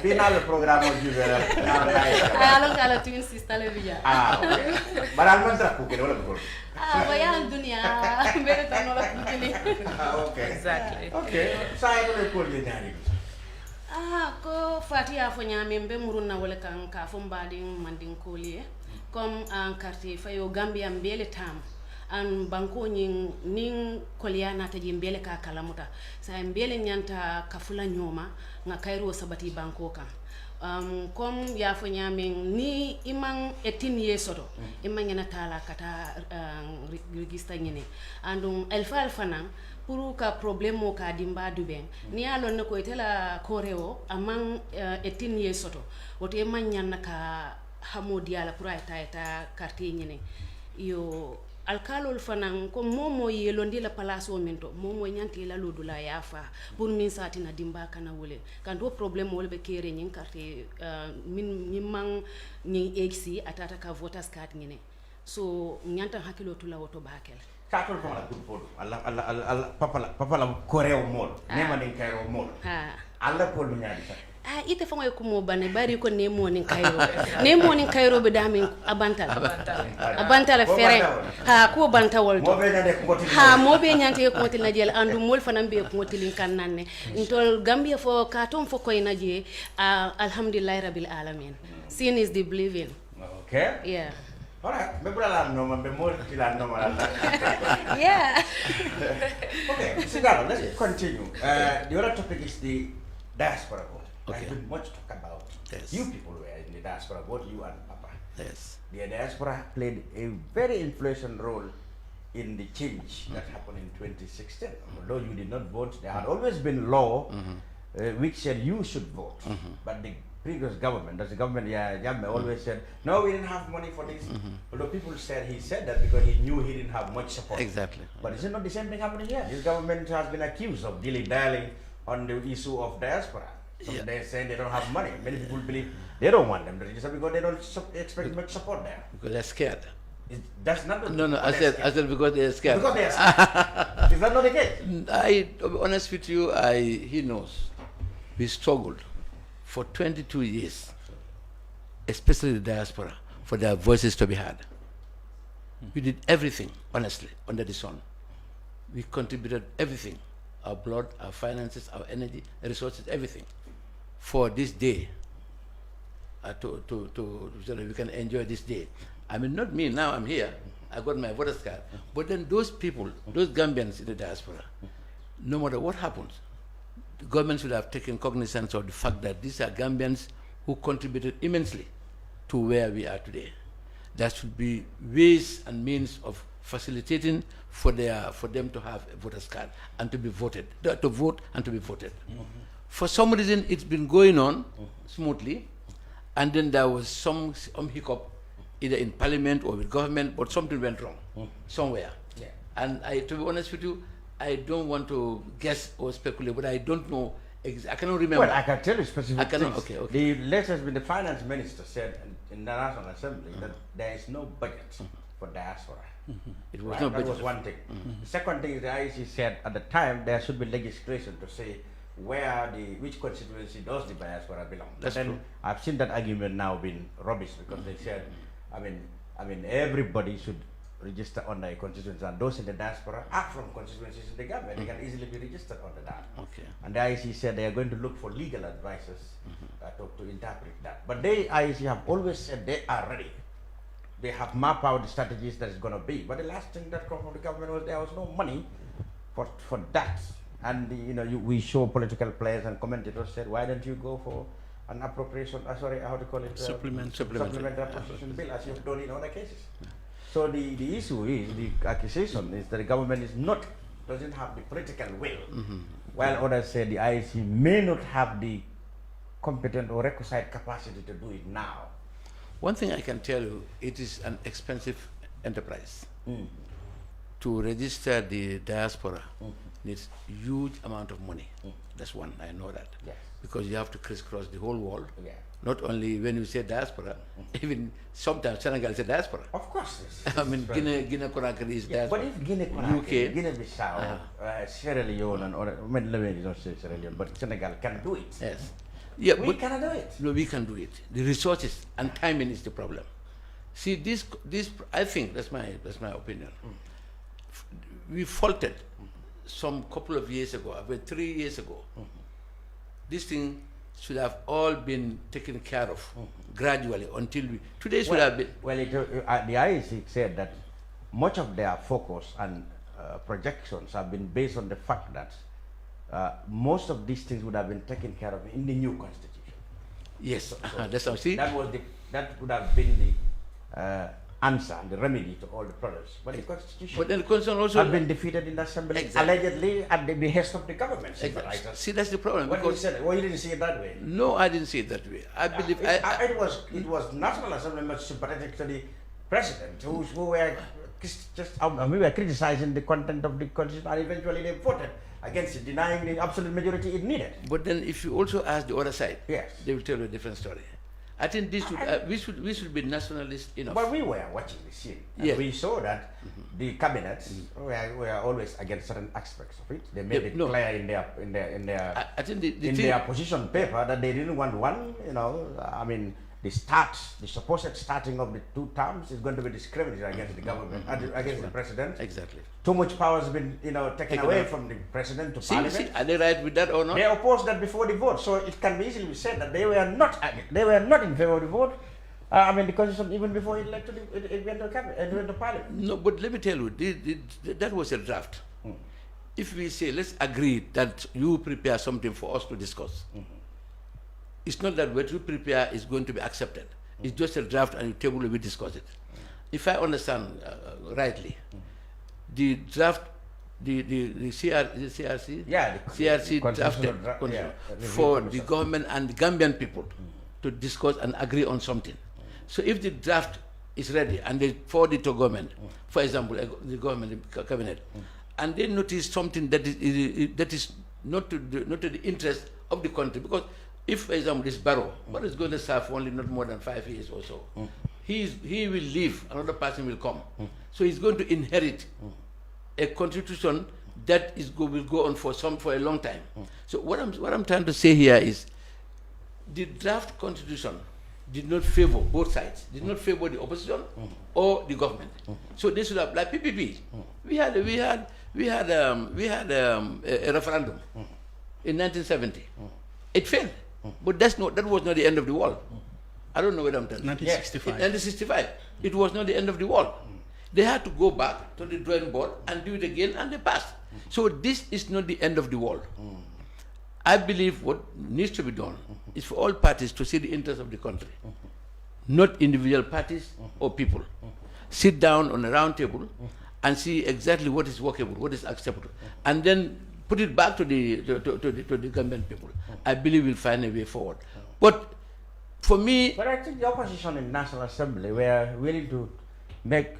bina le programme du vera alo kala twin sister le via baral man tra ku ke wala ko vaya dunia bere tan wala kini okay exactly okay sa ko le ko le ñaari ko Fatou ya fo ñame mbe muruna wala kan ka fo mbadi mandin kolié comme en quartier fayo Gambia mbele tam an banko nin koliya nata je mbele ka kalamuta sa mbele nyanta ka fula nyoma nga kairo sabati banko kan comme ya fo ñame ni imang etini yesoto imang na tala kata register ñene andum elfa nan pour ka problème mo ka dimba duben ni alon ko itela koreo amang etin yesoto wote man nyanna ka hamodi ala pour eta quartier ñene yo alkalol fanan ko momo yelondi la place o mento momo nyanti la lodula yafa pour min satina dimba kana wole kan do problème wol be kere ñin quartier min mang ñi exi atata ka voters card ñene so nyanta hakilo tula woto bakel Katol ko la groupe Allah papa la koreo mol nema nin kairo mol Allah ko lu nyaadi ite fango ko mo bane bari ko nemo nin kairo be dami abantala fere ko banta wolto mo be nyante ko motil na jel andu mol fanam be ko motilin kan nanne ntol Gambia fo katon fo koy naje alhamdulillah rabbil alamin sin is the believing okay yeah. Alright, me pura la norma, me more que la norma. Yeah. Okay, so now let's continue. The other topic is the diaspora vote. Okay. There's been much talk about. Yes. You people were in the diaspora vote, you and Papa. Yes. The diaspora played a very influential role in the change that happened in 2016. Although you did not vote, there had always been law which said you should vote. But the previous government, that's the government, Jammeh always said, no, we didn't have money for this. Although people said he said that because he knew he didn't have much support. Exactly. But is it not the same thing happening here? This government has been accused of dilly-dallying on the issue of diaspora. So they're saying they don't have money. Many people believe they don't want them to register because they don't expect much support there. Because they're scared. That's not the No, I said because they're scared. Because they're scared. Is that not the case? To be honest with you, he knows. We struggled for 22 years, especially the diaspora, for their voices to be heard. We did everything, honestly, under the sun. We contributed everything, our blood, our finances, our energy, resources, everything, for this day, so that we can enjoy this day. I mean, not me, now I'm here, I got my voter's card, but then those people, those Gambians in the diaspora, no matter what happens, the government should have taken cognizance of the fact that these are Gambians who contributed immensely to where we are today. There should be ways and means of facilitating for them to have a voter's card and to be voted, to vote and to be voted. For some reason, it's been going on smoothly, and then there was some hiccup, either in parliament or with government, but something went wrong somewhere. Yeah. And to be honest with you, I don't want to guess or speculate, but I don't know. I cannot remember. Well, I can tell you specific things. Okay. The latest with the finance minister said in the National Assembly that there is no budget for diaspora. It was no budget. That was one thing. The second thing is the IEC said at the time there should be legislation to say which constituency does the diaspora belong. That's but then true. I've seen that argument now being rubbish because they said, I mean, everybody should register under a constituency, and those in the diaspora are from constituencies in the government. They can easily be registered under that. Okay. And the IEC said they are going to look for legal advisors to interpret that. But the IEC have always said they are ready. They have mapped out the strategies that is going to be. But the last thing that came from the government was there was no money for that. And we show political players and commentators said, why don't you go for an appropriation? How to call it? Supplementary appropriation bill, as you've done in other cases. So the issue is, the accusation is that the government doesn't have the political will, while others say the IEC may not have the competent or requisite capacity to do it now. One thing I can tell you, it is an expensive enterprise. To register the diaspora needs huge amount of money. That's one, I know that. Yes. Because you have to crisscross the whole world. Yeah. Not only when you say diaspora, even sometimes Senegal is a diaspora. Of course. I mean, Guinea-Conakry is diaspora. But if Guinea-Conakry, UK, Guinea-Bissau, Sierra Leone, Lamin is not Sierra Leone, but Senegal can do it. Yes. Yeah, we cannot do it. No, we can do it. The resources and timing is the problem. See, this I think that's my opinion. We faulted some couple of years ago, about 3 years ago. This thing should have all been taken care of gradually until today should have been. Well, the IEC said that much of their focus and projections have been based on the fact that most of these things would have been taken care of in the new constitution. Yes, that's how. See, that would have been the answer and the remedy to all the problems. But the constitution, then the constitution also have been defeated in the assembly, allegedly at the behest of the government. Exactly. See, that's the problem. What you said, you didn't see it that way. No, I didn't see it that way. I believe it was National Assembly much sympathetic to the president, who were we were criticizing the content of the constitution, and eventually they voted against it, denying the absolute majority it needed. But then, if you also ask the other side, yes, they will tell you a different story. I think this should we should be nationalist enough. But we were watching the scene. And we saw that the cabinets were always against certain aspects of it. They made it clear in their position paper that they didn't want one. I mean, the supposed starting of the 2 terms is going to be discriminatory against the government, against the president. Exactly. Too much power has been, taken away from the president to parliament. See, are they right with that or not? They opposed that before the vote, so it can be easily said that they were not in favor of the vote. I mean, the constitution even before it went to parliament. No, but let me tell you, that was a draft. If we say, let's agree that you prepare something for us to discuss, it's not that what you prepare is going to be accepted. It's just a draft and you table it, we discuss it. If I understand rightly, the draft, the CRC? Yeah, CRC drafted for the government and the Gambian people to discuss and agree on something. So if the draft is ready and they forward it to government, for example, the government, the cabinet, and they notice something that is not to the interest of the country, because if, for example, this Barrow, what is going to serve only not more than 5 years or so, he will leave, another person will come. So he's going to inherit a constitution that will go on for a long time. So what I'm trying to say here is, the draft constitution did not favor both sides, did not favor the opposition or the government. So they should have, like PPP. We had a referendum in 1970. It failed, but that was not the end of the world. I don't know what I'm telling you. 1965. 1965. It was not the end of the world. They had to go back to the drawing board and do it again, and they passed. So this is not the end of the world. I believe what needs to be done is for all parties to see the interests of the country, not individual parties or people. Sit down on a round table and see exactly what is workable, what is acceptable, and then put it back to the Gambian people. I believe we'll find a way forward. But for me, but I think the opposition in National Assembly were willing to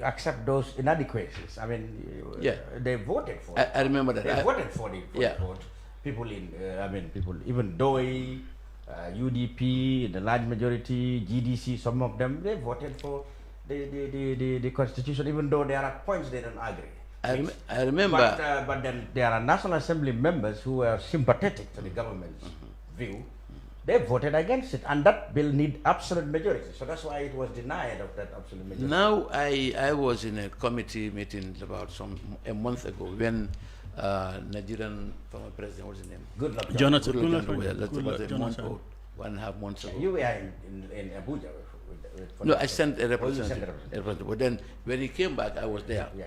accept those inadequacies. I mean, they voted for it. I remember that. They voted for the vote. People even DOE, UDP, the large majority, GDC, some of them, they voted for the constitution, even though there are points they don't agree. I remember. But then there are National Assembly members who are sympathetic to the government's view. They voted against it, and that bill need absolute majority. So that's why it was denied of that absolute majority. Now, I was in a committee meeting about a month ago when Nigerian former president, what's his name? Goodluck Jonathan. Goodluck Jonathan. 1.5 months ago. You were in Abuja. No, I sent a representative. But then when he came back, I was there. Yeah.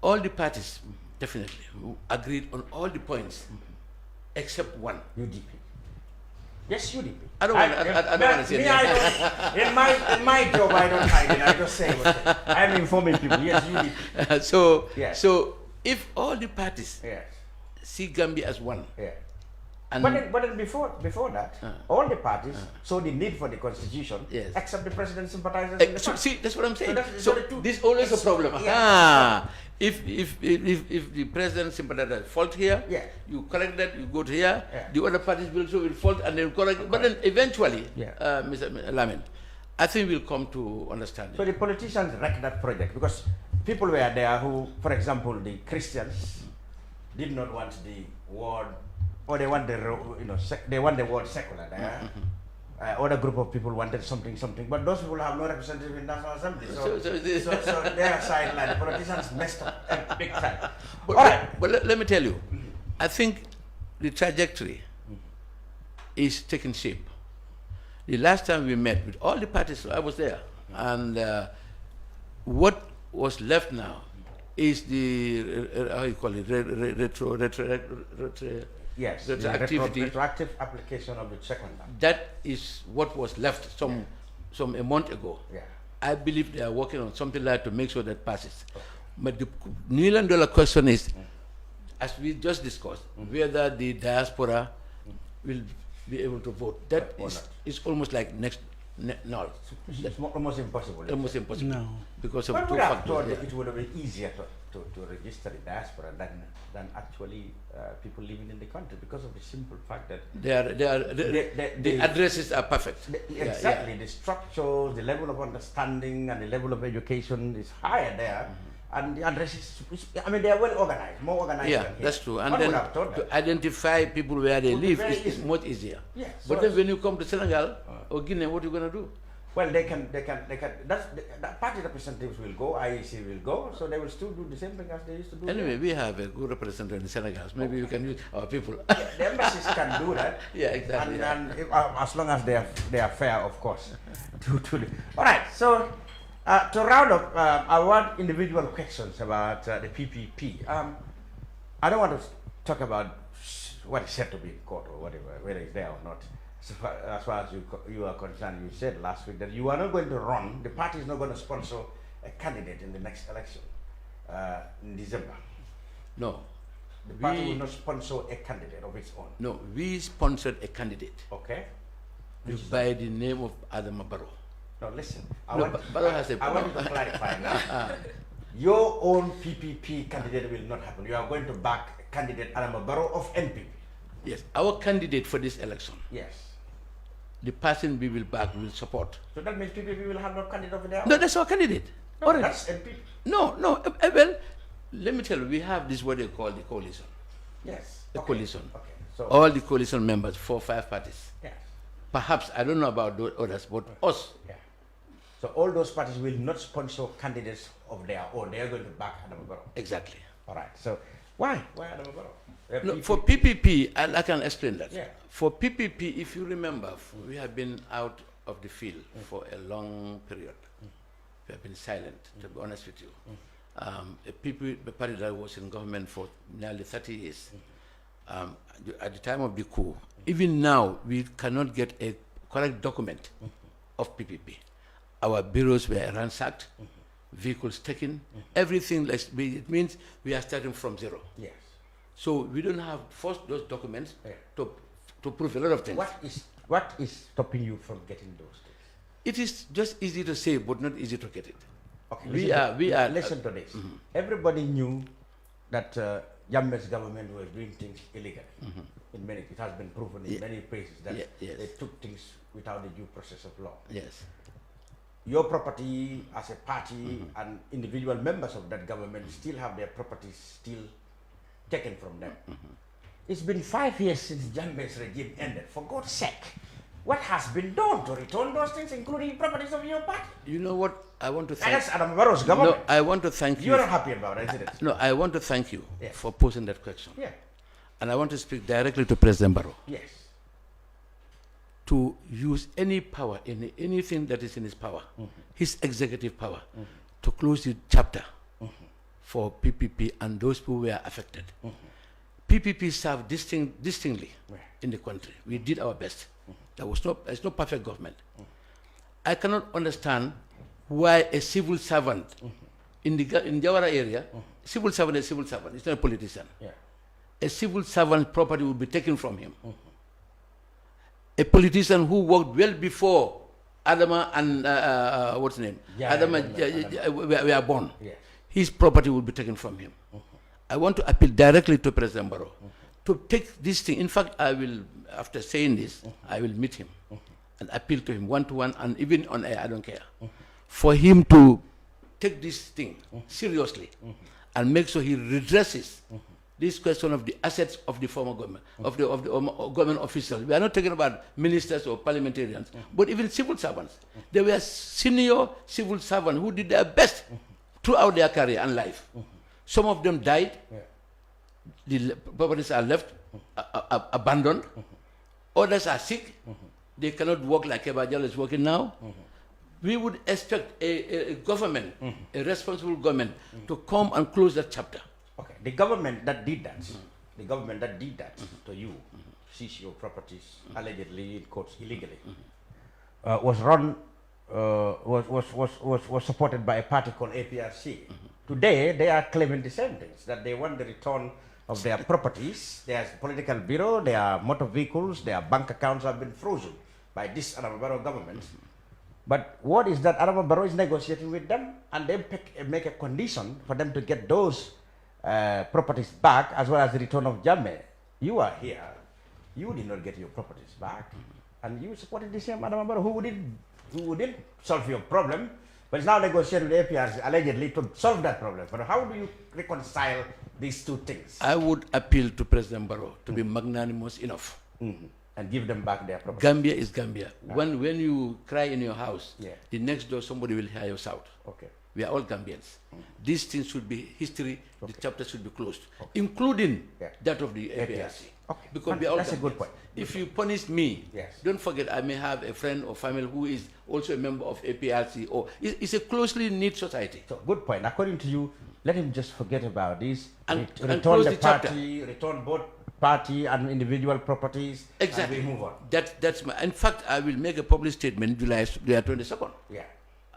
All the parties definitely agreed on all the points except one. UDP. Yes, UDP. I don't want to say that. In my job, I don't hide it. I just say what I'm informing people. Yes, UDP. So if all the parties see Gambia as one, and but then before that, all the parties saw the need for the constitution, except the president sympathizers. See, that's what I'm saying. So this is always a problem. If the president sympathizes fault here, you correct that, you go to here. The other parties will also fault and they will correct. But then eventually, Mr. Lamin, I think we'll come to understand. So the politicians wrecked that project because people were there who, for example, the Christians did not want the word, or they want they want the word secular there. Other group of people wanted something, but those people have no representative in National Assembly. So they are sidelined. The politicians messed up big time. But let me tell you, I think the trajectory is taking shape. The last time we met with all the parties, I was there, and what was left now is the how you call it, retroactive application of the second one. That is what was left a month ago. I believe they are working on something like to make sure that passes. But the million-dollar question is, as we just discussed, whether the diaspora will be able to vote. That is almost like null. It's almost impossible. Almost impossible. No. Because of two factors. It would have been easier to register the diaspora than actually people living in the country, because of the simple fact that the addresses are perfect. Exactly. The structure, the level of understanding and the level of education is higher there. And the addresses, they are well organized, more organized than here. That's true. And then to identify people where they live is much easier. Yes. But then when you come to Senegal or Guinea, what are you going to do? Well, they can. That party representatives will go, IEC will go, so they will still do the same thing as they used to do. Anyway, we have a good representative in Senegal. So maybe you can use our people. The embassies can do that. Yeah, exactly. And as long as they are fair, of course. All right. So to round up, I want individual questions about the PPP. I don't want to talk about what is said to be in court or whatever, whether it's there or not. As far as you are concerned, you said last week that you are not going to run, the party is not going to sponsor a candidate in the next election in December. No. The party will not sponsor a candidate of its own. No, we sponsored a candidate. Okay. by the name of Adama Barrow. No, listen. Barrow has a I want you to clarify now. Your own PPP candidate will not happen. You are going to back candidate Adama Barrow of NPP. Yes, our candidate for this election. Yes. The person we will back will support. So that means PPP will have no candidate over there? No, that's our candidate. No, that's NPP. No, well, let me tell you, we have this what they call the coalition. Yes. The coalition. Okay. So all the coalition members, 4 or 5 parties. Yes. Perhaps, I don't know about those others, but us. Yeah. So all those parties will not sponsor candidates of their own. They are going to back Adama Barrow. Exactly. All right. So why? Why Adama Barrow? No, for PPP, I can explain that. Yeah. For PPP, if you remember, we have been out of the field for a long period. We have been silent, to be honest with you. A party that was in government for nearly 30 years. At the time of the coup, even now, we cannot get a correct document of PPP. Our bureaus were ransacked, vehicles taken, everything. It means we are starting from zero. Yes. So we don't have first those documents to prove a lot of things. What is stopping you from getting those things? It is just easy to say, but not easy to get it. Okay. Listen to this. Everybody knew that Jammeh's government was doing things illegally. In many, it has been proven in many places that they took things without the due process of law. Yes. Your property as a party and individual members of that government still have their properties still taken from them. It's been 5 years since Jammeh's regime ended. For God's sake, what has been done to return those things, including properties of your party? You know what? I want to thank. That's Adama Barrow's government. No, I want to thank you. You're not happy about it, isn't it? No, I want to thank you for posing that question. Yeah. And I want to speak directly to President Barrow. Yes. To use any power, anything that is in his power, his executive power, to close the chapter for PPP and those who were affected. PPP served distinctly in the country. We did our best. There's no perfect government. I cannot understand why a civil servant in Jawara area, civil servant is a civil servant, it's not a politician. Yeah. A civil servant's property will be taken from him. A politician who worked well before Adama and what's his name? Adama were born. Yeah. His property will be taken from him. I want to appeal directly to President Barrow to take this thing. In fact, I will, after saying this, I will meet him and appeal to him one-to-one and even on air, I don't care, for him to take this thing seriously and make sure he redresses this question of the assets of the former government, of the government officials. We are not talking about ministers or parliamentarians, but even civil servants. They were senior civil servants who did their best throughout their career and life. Some of them died. The properties are left abandoned. Others are sick. They cannot work like Ebajal is working now. We would expect a government, a responsible government, to come and close that chapter. Okay, the government that did that, to you, seize your properties allegedly in courts illegally, was run, was supported by a party called APRC. Today, they are claiming the same things, that they want the return of their properties, their political bureau, their motor vehicles, their bank accounts have been frozen by this Adama Barrow government. But what is that Adama Barrow is negotiating with them, and they make a condition for them to get those properties back, as well as the return of Jammeh. You are here, you did not get your properties back, and you supported the same Adama Barrow who did solve your problem, but is now negotiating with APRC allegedly to solve that problem. But how do you reconcile these two things? I would appeal to President Barrow to be magnanimous enough. And give them back their property. Gambia is Gambia. When you cry in your house, the next door somebody will hear your shout. Okay. We are all Gambians. These things should be history. The chapter should be closed, including that of the APRC. Okay. Because we are all That's Gambians. a good point. If you punish me, don't forget I may have a friend or family who is also a member of APRC. Or it's a closely knit society. So good point. According to you, let him just forget about this and return close the chapter. party, return both party and individual properties. Exactly. And we move on. That's my. In fact, I will make a public statement July 22nd. Yeah.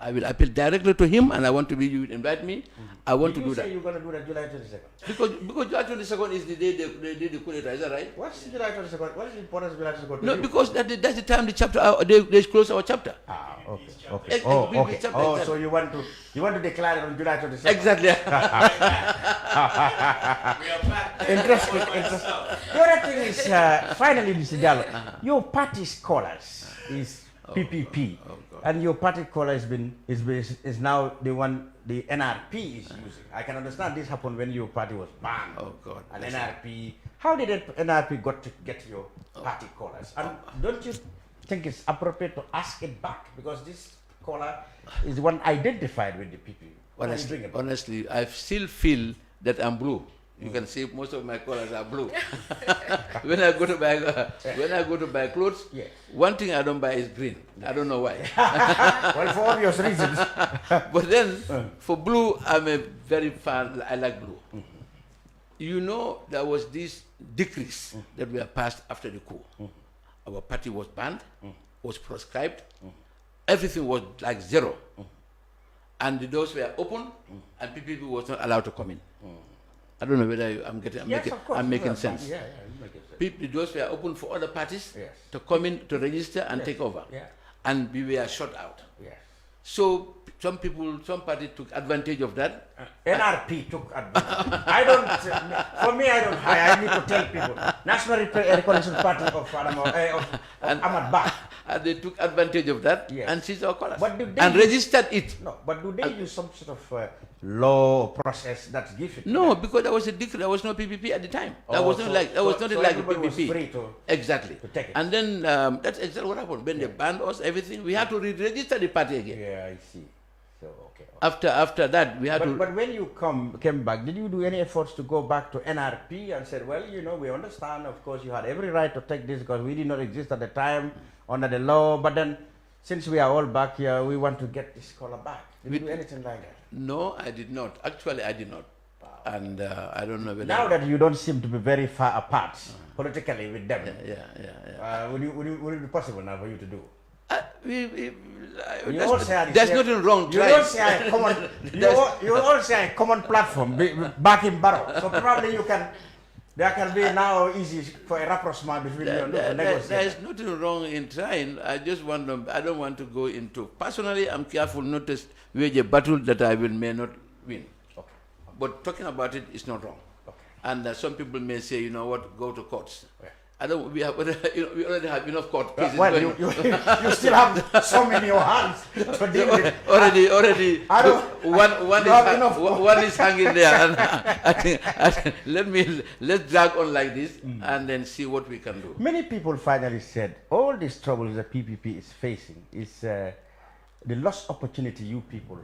I will appeal directly to him, and I want to be, you invite me. I want to do that. You're going to do that July 22nd? Because July 22nd is the day they did the coup d'etat, is that right? What's July 22nd? What is the importance of July 22nd? No, because that's the time the chapter, they close our chapter. Ah, okay. Okay. So you want to declare it on July 22nd? Exactly. Interesting. The other thing is, finally, Mr. Diallo, your party's colours is PPP, and your party colour is now the one the NRP is using. I can understand this happened when your party was banned. Oh God. And NRP, how did NRP got to get your party colours? And don't you think it's appropriate to ask it back, because this colour is one identified with the PP? Honestly, I still feel that I'm blue. You can see most of my colors are blue. When I go to buy clothes, one thing I don't buy is green. I don't know why. Well, for obvious reasons. But then, for blue, I'm a very fan. I like blue. You know, there was this decrees that were passed after the coup. Our party was banned, was proscribed. Everything was like zero. And the doors were open, and people was not allowed to come in. I don't know whether I'm making sense. Yeah, you make sense. The doors were open for other parties to come in, to register and take over. And we were shut out. So some parties took advantage of that. NRP took advantage. For me, I don't hire. I need to tell people. National Reconciliation Party of Ahmad Bah. And they took advantage of that and seized our colors. And registered it. No, but do they use some sort of law process that's given? No, because there was a decree. There was no PPP at the time. That was not like the PPP. Was free to exactly. To take it. And then that's exactly what happened. When they banned us, everything, we had to re-register the party again. Yeah, I see. So okay. After that, we had to. But when you came back, did you do any efforts to go back to NRP and said, well, we understand, of course, you had every right to take this because we did not exist at the time under the law, but then since we are all back here, we want to get this color back. Did you do anything like that? No, I did not. Actually, I did not. And I don't know whether... Now that you don't seem to be very far apart politically with them, would it be possible now for you to do? There's nothing wrong. You all share a common. You all share a common platform back in Barrow. So probably there can be now easy for a rapprochement between you and There's nothing wrong in trying. I don't want to go into. Personally, I'm careful not to wage a battle that I may not win. Okay. But talking about it is not wrong. Okay. And some people may say, you know what, go to courts. Okay. We already have enough court cases. Well, you still have some in your hands to deal with. Already. One is hanging there. And I think let's drag on like this and then see what we can do. Many people finally said all these troubles that PPP is facing is the lost opportunity you people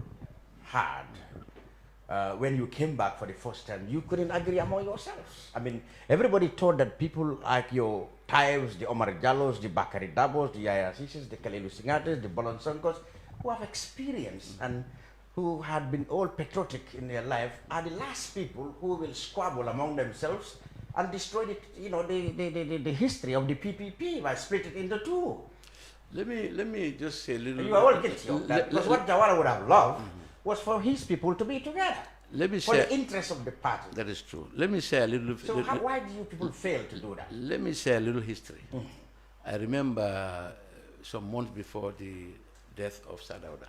had. When you came back for the first time, you couldn't agree among yourselves. I mean, everybody thought that people like your Taibs, the Omar Jallos, the Bakari Dabos, the Yaya Sisses, the Kalilu Singates, the Bolon Sonkos, who have experience and who had been all patriotic in their life, are the last people who will squabble among themselves and destroy the history of the PPP by split it into two. Let me just say a little. You are all guilty of that, because what Jawara would have loved was for his people to be together. For the interest of the party. That is true. Let me say a little. So why do you people fail to do that? Let me say a little history. I remember some months before the death of Sadauda,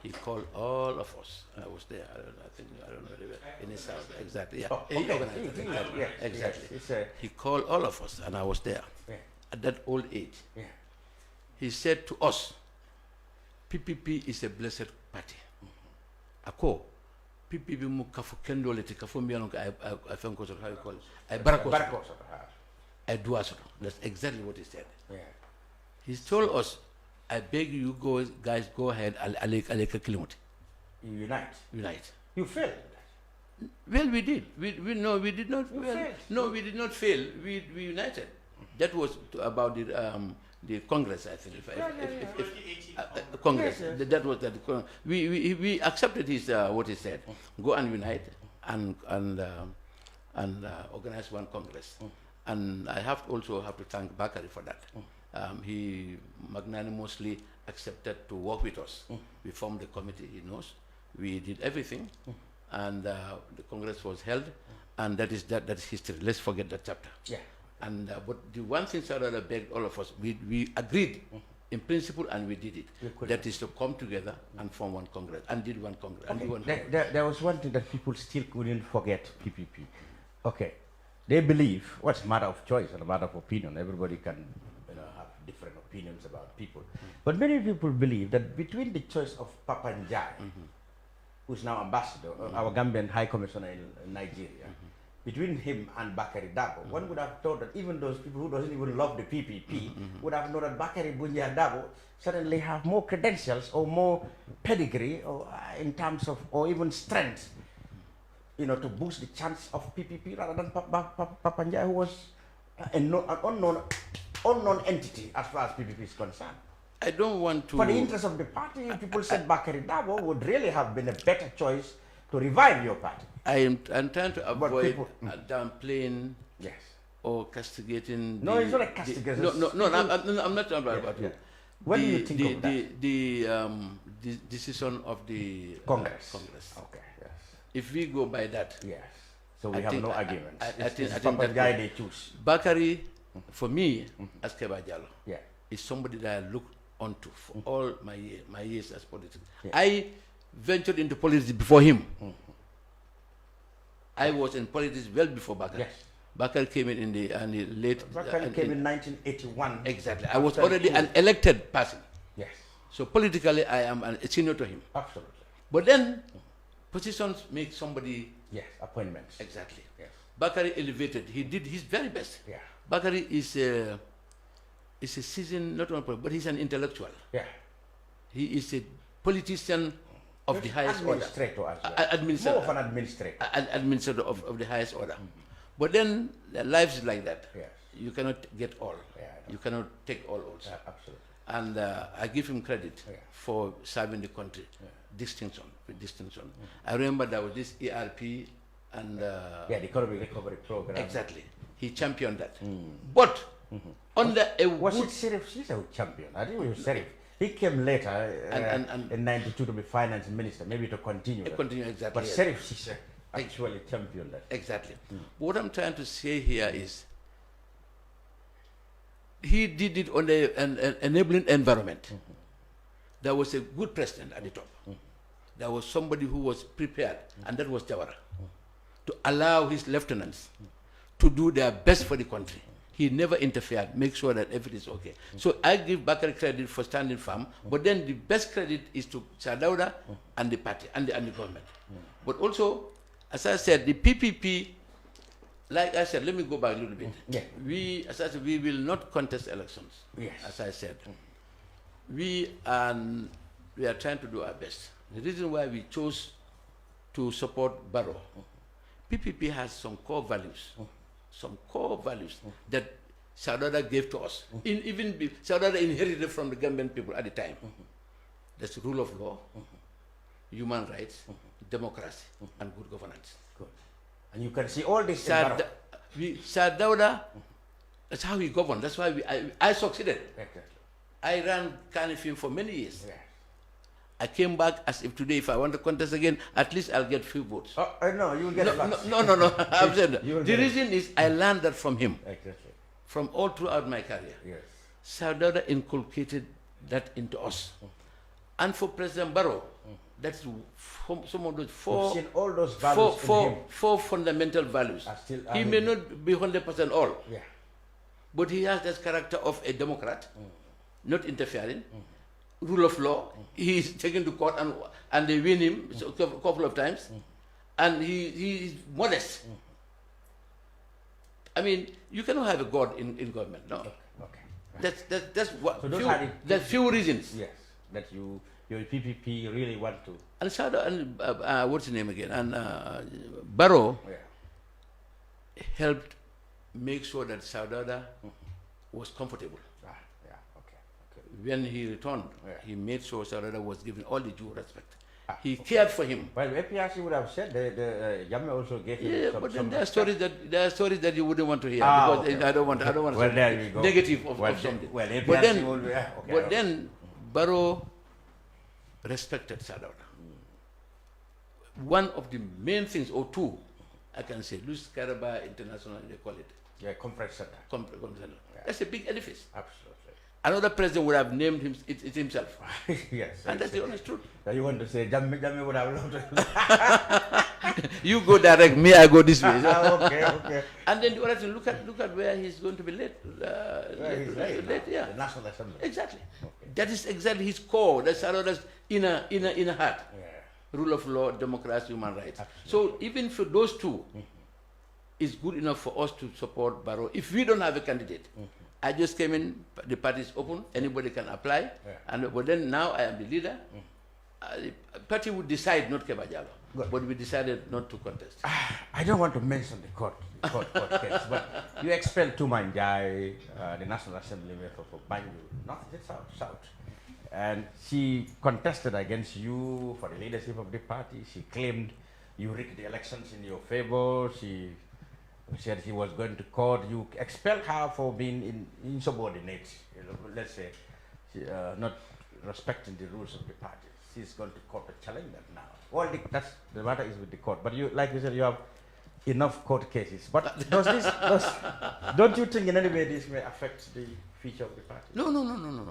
he called all of us. I was there. I don't know in his house exactly. Yeah. Oh, okay. He organized it. Exactly. He called all of us, and I was there. At that old age, he said to us, "PPP is a blessed party." Ako, PPP mu kafu kendoleti kafu mbiyano I think what how you call it. I barako. I duaso. That's exactly what he said. He told us, "I beg you guys go ahead aleka kilimoti." Unite. You failed. Well, we did. We did not. We did not fail. We united. That was about the Congress, I think. Congress. That was that. We accepted his what he said. Go and unite and organize one Congress. And I also have to thank Bakari for that. He magnanimously accepted to work with us. We formed the committee, he knows. We did everything, and the Congress was held, and that is history. Let's forget that chapter. Yeah. And but the one thing Sarada begged all of us, we agreed in principle, and we did it. That is to come together and form one Congress, and did one Congress. Okay. And do one There was one thing that people still couldn't forget, PPP. Okay, they believe, what's a matter of choice and a matter of opinion. Everybody can have different opinions about people. But many people believe that between the choice of Papa Njai, who's now ambassador, our Gambian High Commissioner in Nigeria, between him and Bakari Dabo, one would have thought that even those people who doesn't even love the PPP would have known that Bakari Bunja Dabo suddenly have more credentials or more pedigree or in terms of, or even strength, to boost the chance of PPP rather than Papa Njai, who was an unknown entity as far as PPP is concerned. I don't want to... For the interest of the party, people said Bakari Dabo would really have been a better choice to revive your party. I'm trying to avoid downplaying or castigating. No, it's not a castigation. I'm not talking about it. When do you think of that? The decision of the Congress. Okay, yes. If we go by that, yes. So we have no arguments. I think that guy they choose. Bakari, for me, as Keba Jallo, is somebody that I look onto for all my years as politician. I ventured into politics before him. I was in politics well before Bakari. Yes. Bakari came in the late... Bakari came in 1981. Exactly. I was already an elected person. Yes. So politically, I am a senior to him. Absolutely. But then, positions make somebody... Yes, appointments. Exactly. Yes. Bakari elevated. He did his very best. Yeah. Bakari is a seasoned, not only but he's an intellectual. Yeah. He is a politician of the highest order. Administrator as well. Administrator. More of an administrator. Administrator of the highest order. But then, life is like that. Yes. You cannot get all. Yeah, you cannot take all also. Absolutely. And I give him credit for serving the country. Distinction, with distinction. I remember there was this ERP and... the Economic Recovery Program. Exactly. He championed that. But, under a... Was it Serif Sisa who championed? I think it was Serif. He came later in 92 to be finance minister, maybe to continue. Continue, exactly. But Serif Sisa actually championed that. Exactly. What I'm trying to say here is, he did it on an enabling environment. There was a good president at the top. There was somebody who was prepared, and that was Jawara, to allow his lieutenants to do their best for the country. He never interfered, make sure that everything is okay. So I give Bakari credit for standing firm, but then the best credit is to Sadauda and the party and the government. But also, as I said, the PPP, like I said, let me go back a little bit. As I said, we will not contest elections. Yes. As I said, we are trying to do our best. The reason why we chose to support Barrow, PPP has some core values. Some core values that Sadauda gave to us. Sadauda inherited from the Gambian people at the time. That's the rule of law, human rights, democracy, and good governance. Good. And you can see all this Sadauda, that's how he governed. That's why I succeeded. Exactly. I ran Kanifim for many years. Yes. I came back as if today, if I want to contest again, at least I'll get few votes. No, you will get lots. No. I'm saying that. The reason is I learned that from him. Exactly. From all throughout my career. Yes. Sadauda inculcated that into us. And for President Barrow, that's some of those You've seen all those values in him. four fundamental values. He may not be 100% all, but he has that character of a Democrat, not interfering. Rule of law, he is taken to court and they win him a couple of times, and he is modest. I mean, you cannot have a God in government, no. Okay. That's what. So there's few reasons. Yes, that your PPP really want to. And Sada and what's his name again? And Barrow helped make sure that Sadauda was comfortable. When he returned, he made sure Sadauda was given all the due respect. He cared for him. Well, APRC would have said the Jammeh also gave him but then there are stories that you wouldn't want to hear, because I don't want well, there you go. negative of something. Well, but then Barrow respected Sadauda. One of the main things, or two, I can say, Luis Caraba International, they call it. Yeah, conference center. Conference center. Yeah. That's a big edifice. Absolutely. Another president would have named it himself. Yes. And that's the honest truth. You want to say, Jamie would have loved it. You go direct, me, I go this way. Okay. And then the other thing, look at where he's going to be late. Yeah. The National Assembly. Exactly. Okay. That is exactly his core. That's Sadauda's inner heart. Yeah. Rule of law, democracy, human rights. Absolutely. So even for those two, it's good enough for us to support Barrow. If we don't have a candidate, I just came in, the party is open, anybody can apply, but then now I am the leader. The party would decide not Kebajalo, but we decided not to contest. I don't want to mention the court case, but you expelled Tumanjai, the National Assembly member for Banjul, not the South. And she contested against you for the leadership of the party. She claimed you rigged the elections in your favor. She said she was going to court. You expelled her for being insubordinate, let's say, not respecting the rules of the party. She's going to court to challenge that now. Well, the matter is with the court. But you, like you said, you have enough court cases. But don't you think in any way this may affect the future of the party? No.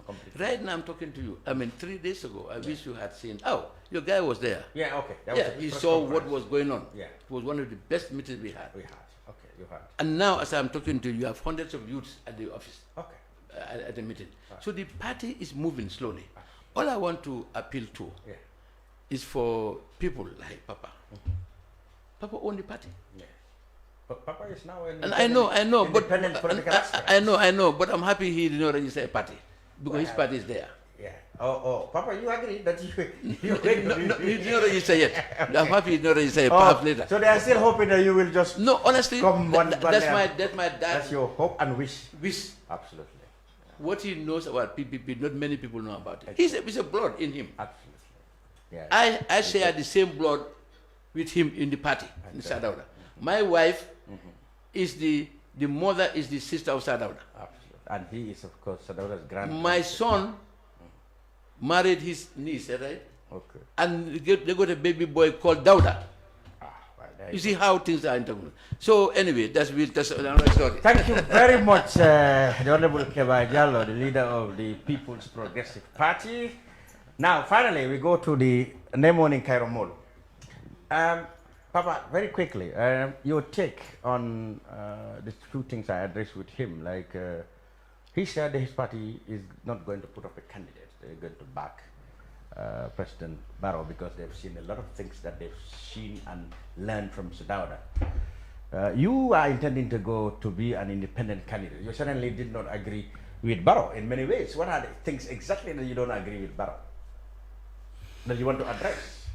Completely. Right now I'm talking to you. I mean, 3 days ago, I wish you had seen. Oh, your guy was there. Yeah, okay. He saw what was going on. Yeah. It was one of the best meetings we had. Okay, you had. And now, as I'm talking to you, you have hundreds of youths at the office. Okay. At the meeting. So the party is moving slowly. All I want to appeal to is for people like Papa. Papa owns the party. Yeah. But Papa is now and I know, but I know, but I'm happy he did not register a party because his party is there. Yeah. Oh, Papa, you agree that you he did not register yet. I'm happy he did not register perhaps later. So they are still hoping that you will just honestly, come that's your hope and wish. Absolutely. What he knows about PPP, not many people know about it. It's a blood in him. Absolutely. Yeah. I share the same blood with him in the party, in Sadauda. My wife is the mother is the sister of Sadauda. Absolutely. And he is, of course, Sadauda's grandson. My son married his niece, right? Okay. And they got a baby boy called Dauda. You see how things are interwoven. So anyway, that's another story. Thank you very much, the Honorable Keba Jallo, the leader of the People's Progressive Party. Now, finally, we go to the Nemon in Kairomolu. Papa, very quickly, your take on the two things I addressed with him. Like, he said his party is not going to put up a candidate. They're going to back President Barrow because they've seen a lot of things that they've seen and learned from Sadauda. You are intending to go to be an independent candidate. You certainly did not agree with Barrow in many ways. What are the things exactly that you don't agree with Barrow that you want to address?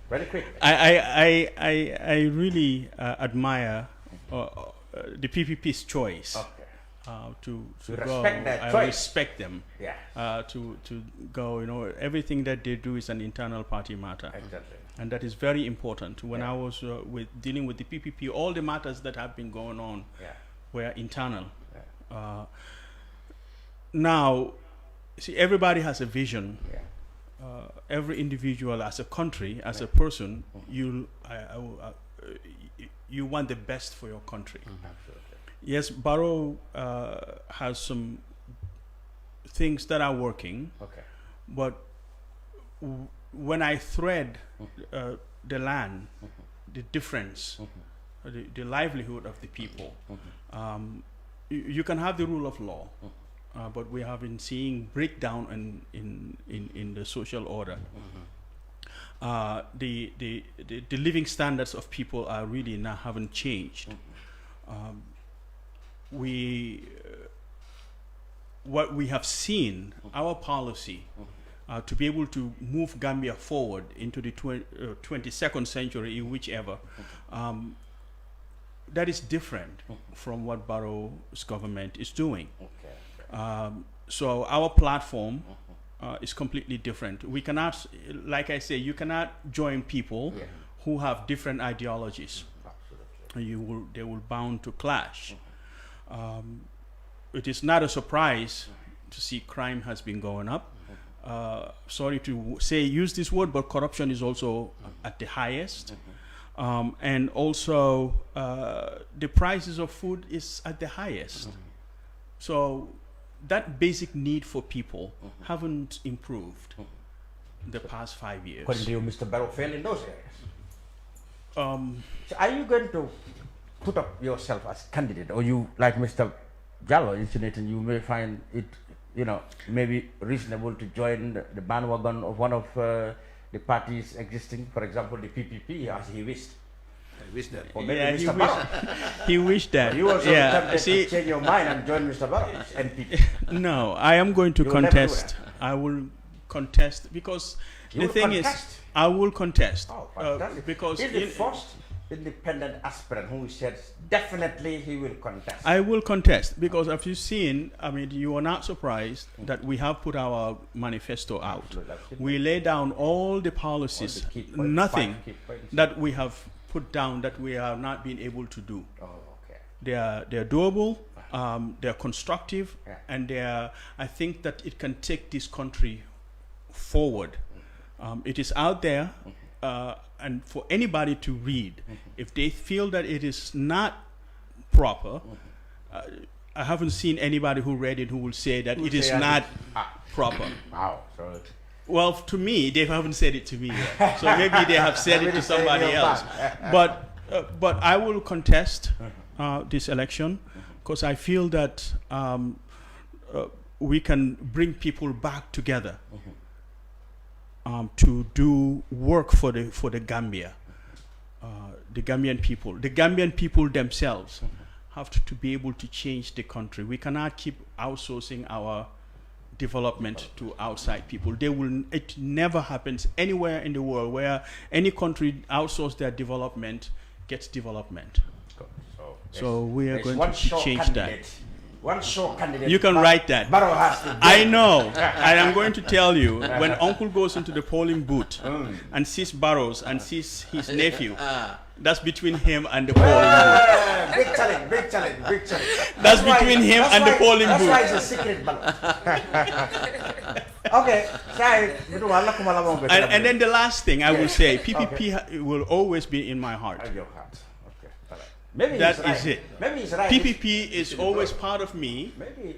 Very quick. I really admire the PPP's choice. Okay. To respect go, that I choice. respect them. Yeah. To go, everything that they do is an internal party matter. Exactly. And that is very important. When I was dealing with the PPP, all the matters that have been going on were internal. Yeah. Now, see, everybody has a vision. Yeah. Every individual, as a country, as a person, you want the best for your country. Absolutely. Yes, Barrow has some things that are working, but when I thread the land, the difference, the livelihood of the people, you can have the rule of law, but we have been seeing breakdown in the social order. The living standards of people are really now haven't changed. What we have seen, our policy to be able to move Gambia forward into the 22nd century, whichever, that is different from what Barrow's government is doing. So our platform is completely different. We cannot, like I say, you cannot join people who have different ideologies. They will bound to clash. It is not a surprise to see crime has been going up. Sorry to use this word, but corruption is also at the highest. And also the prices of food is at the highest. So that basic need for people haven't improved the past 5 years. According to you, Mr. Barrow failed in those areas. So are you going to put up yourself as candidate, or you, like Mr. Jallo insinuating, you may find it, maybe reasonable to join the bandwagon of one of the parties existing, for example, the PPP, as he wished. I wish that. Or maybe Yeah, Mr. Barrow. he wished that. You also tempted to change your mind and join Mr. Barrow's NPP. No, I am going to You will never do contest. I will contest because the thing is, I will contest. Because he's the first independent aspirant who said definitely he will contest. I will contest because as you've seen, I mean, you are not surprised that we have put our manifesto out. We lay down all the policies, nothing that we have put down that we have not been able to do. They're doable, they're constructive, and I think that it can take this country forward. It is out there, and for anybody to read. If they feel that it is not proper, I haven't seen anybody who read it who will say that it is not proper. Wow. Well, to me, they haven't said it to me yet. So maybe they have said it to somebody else. But I will contest this election because I feel that we can bring people back together to do work for the Gambia, the Gambian people. The Gambian people themselves have to be able to change the country. We cannot keep outsourcing our development to outside people. It never happens anywhere in the world where any country outsources their development gets development. So we are going to change that. One sure candidate. You can write that. Barrow has to I know. And I'm going to tell you, when Uncle goes into the polling booth and sees Barrows and sees his nephew, that's between him and the polling booth. Big challenge. That's between him and the polling booth. That's why it's a secret ballot. Okay. And then the last thing I will say, PPP will always be in my heart. Maybe that he's right. is it. Maybe he's right. PPP is always part of me. Maybe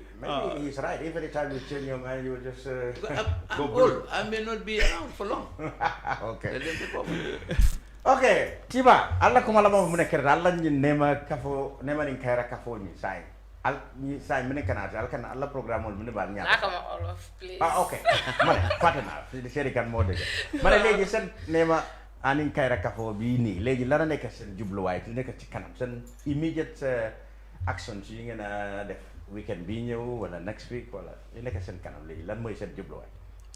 he's right. Every time you change your mind, you will just I'm old. I may not be around for long. Okay. Okay. Tiba, Allah kumala mo muna kira. Allah ni nema ni kaira kafo ni sai. Ni sai muna kana al kana Allah program mo muna bal nya. Nakama all of please. Okay. Mana fatana. Di seri kan mo dega. Mana legi sen nema anin kaira kafo bi ni legi la nek sen jubluway ti nek ci kanam sen immediate actions yi ngena def weekend bi ñew wala next week wala li nek sen kanam legi lan moy sen jubluway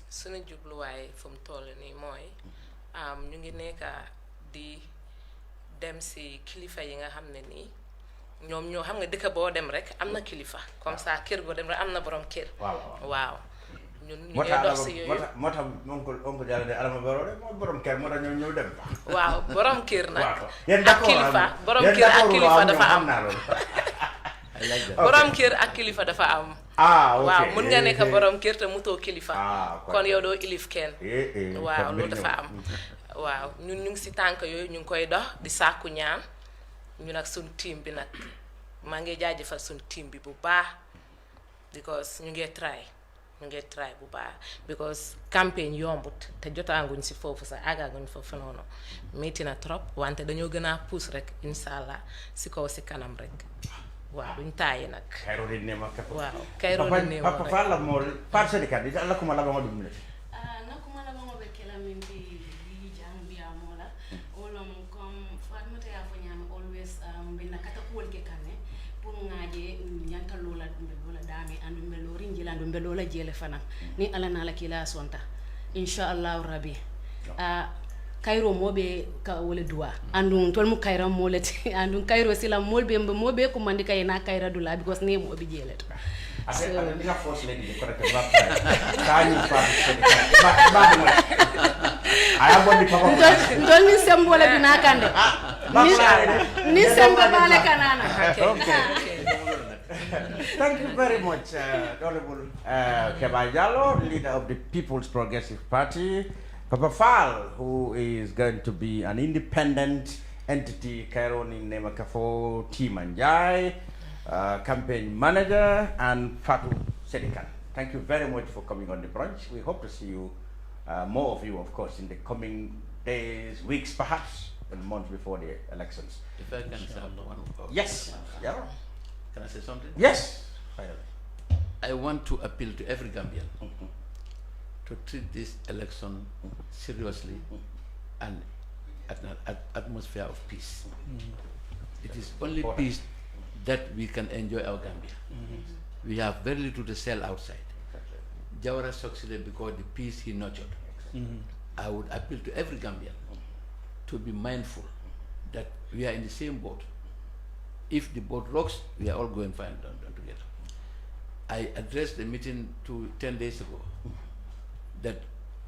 suñu jubluway fum toll ni moy ñu ngi nekka di dem ci kilifa yi nga xamne ni ñom ñoo xam nga dëkk bo dem rek amna kilifa comme ça kër go dem rek amna borom kër waaw ñun ñu dox ci yoyu motax onko jall de alama baro rek mo borom kër mo da ñoo ñew dem waaw borom kër nak yeen d'accord kilifa borom kër ak kilifa dafa am borom kër ak kilifa dafa am waaw mën nga nekk borom kër te muto kilifa kon yow do ilif ken waaw lo dafa am waaw ñun ñu ngi ci tank yoyu ñu ngi koy dox di sàkku ñaan ñu nak sun team bi nak ma ngi jaajeufal sun team bi bu baax because ñu ngi try bu baax because campaign yombut te jotaanguñ ci fofu sax agaguñ fofu nono metti na trop wante dañoo gëna pousse rek inshallah ci kaw ci kanam rek waaw duñ tayi nak kayro di nema ka waaw kayro di nema papa fa la mo parce que di Allah kuma la ba mo dum na kuma la ba mo be kala min bi Gambia mola olom comme Fatmata ya fo ñam always be na kata ko ke kanne pour ngaaje ñanta lola dami andu melori njilando belola jele fana ni ala na la kila sonta inshallah rabbi Cairo mobe ka wole dua andu tol mu Cairo molati andu Cairo sila mobe ko mandi kay na Cairo dula because ne mo bi jele to ni nga force lady de correct ba tani ba aya bondi papa ndol ni sembola binakande ni sembo bale kanana okay Thank you very much, Honorable Keba Jallow, leader of the People's Progressive Party. Papa Fall, who is going to be an independent entity, Kairon in Nemakafo Timanjai, campaign manager, and Fatou Sedikan. Thank you very much for coming on the brunch. We hope to see you, more of you, of course, in the coming days, weeks, perhaps, and months before the elections. If I can say one. Yes. Yeah. Can I say something? Yes. I want to appeal to every Gambian to treat this election seriously and at an atmosphere of peace. It is only peace that we can enjoy our Gambia. We have very little to sell outside. Jawara succeeded because the peace he nurtured. I would appeal to every Gambian to be mindful that we are in the same boat. If the boat rocks, we are all going fine down together. I addressed the meeting 10 days ago that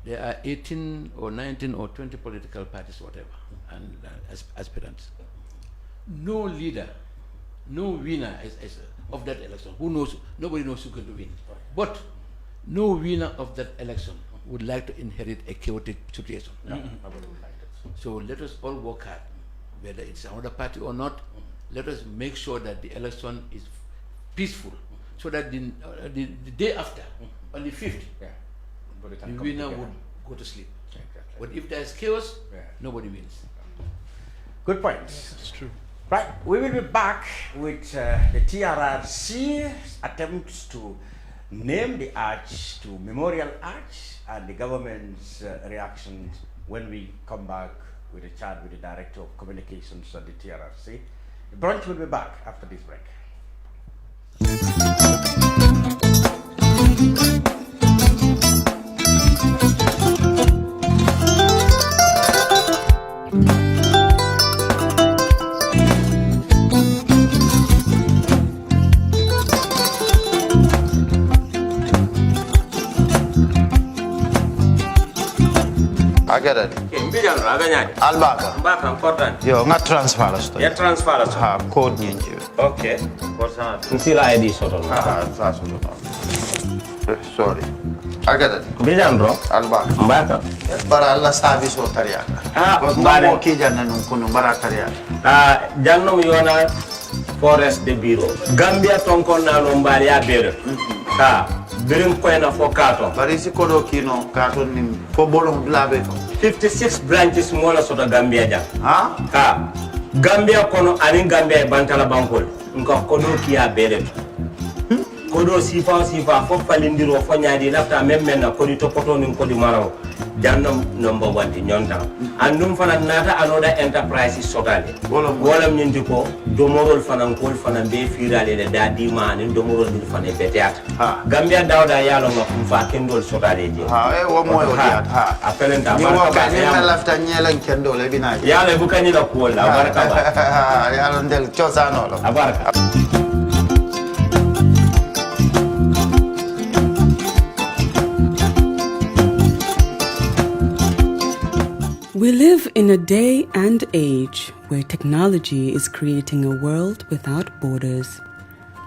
there are 18 or 19 or 20 political parties, whatever, and aspirants. No leader, no winner of that election. Who knows? Nobody knows who's going to win. But no winner of that election would like to inherit a chaotic situation. So let us all work hard, whether it's another party or not. Let us make sure that the election is peaceful, so that the day after, on the 5th, the winner would go to sleep. But if there's chaos, nobody wins. Good point. That's true. Right, we will be back with the TRRC attempts to name the arch to Memorial Arch and the government's reactions when we come back with a chat with the Director of Communications at the TRRC. The brunch will be back after this break. Agada. Mbijan aganya. Albaka. Mbaka important. Yo, nga transfer la sto. Ya transfer la sto. Ha, code nyingi. Okay. Kosa. Nsila ID soto. Ha, sa soto. Sorry. Agada. Mbijan bro. Albaka. Mbaka. Bara alla service o tariaka. Ah, mbare mo ki janna nun kunu bara tariaka. Ah, janno mi yona forest de bureau. Gambia tonkon na no mbari ya bere. Ha. Birim koyna fo kato. Bari si kodo kino kato nim fo bolong blabe to. 56 branches mola soto Gambia jam. Ha? Ha. Gambia kono anin Gambia bantala bankol. Nko kodo kiya bere. Kodo sifa fo falindiro fo nyaadi lafta memmen na kodi to poto nin kodi maraw. Jannam number 1 di nyonta. Andum fana nata anoda enterprise sotale. Wolam nyindi ko domorol fana kol fana be firale le dadi ma ni domorol ni fana beteat. Gambia dawda yalo ma fa kendol sotale je. Ha e wo moyo diat ha. Apelenta ni wo ka ni lafta nyelen kendol e bina. Yalo bu kanyi la ko la baraka ba. Yalo ndel chosano lo. Abaraka. We live in a day and age where technology is creating a world without borders,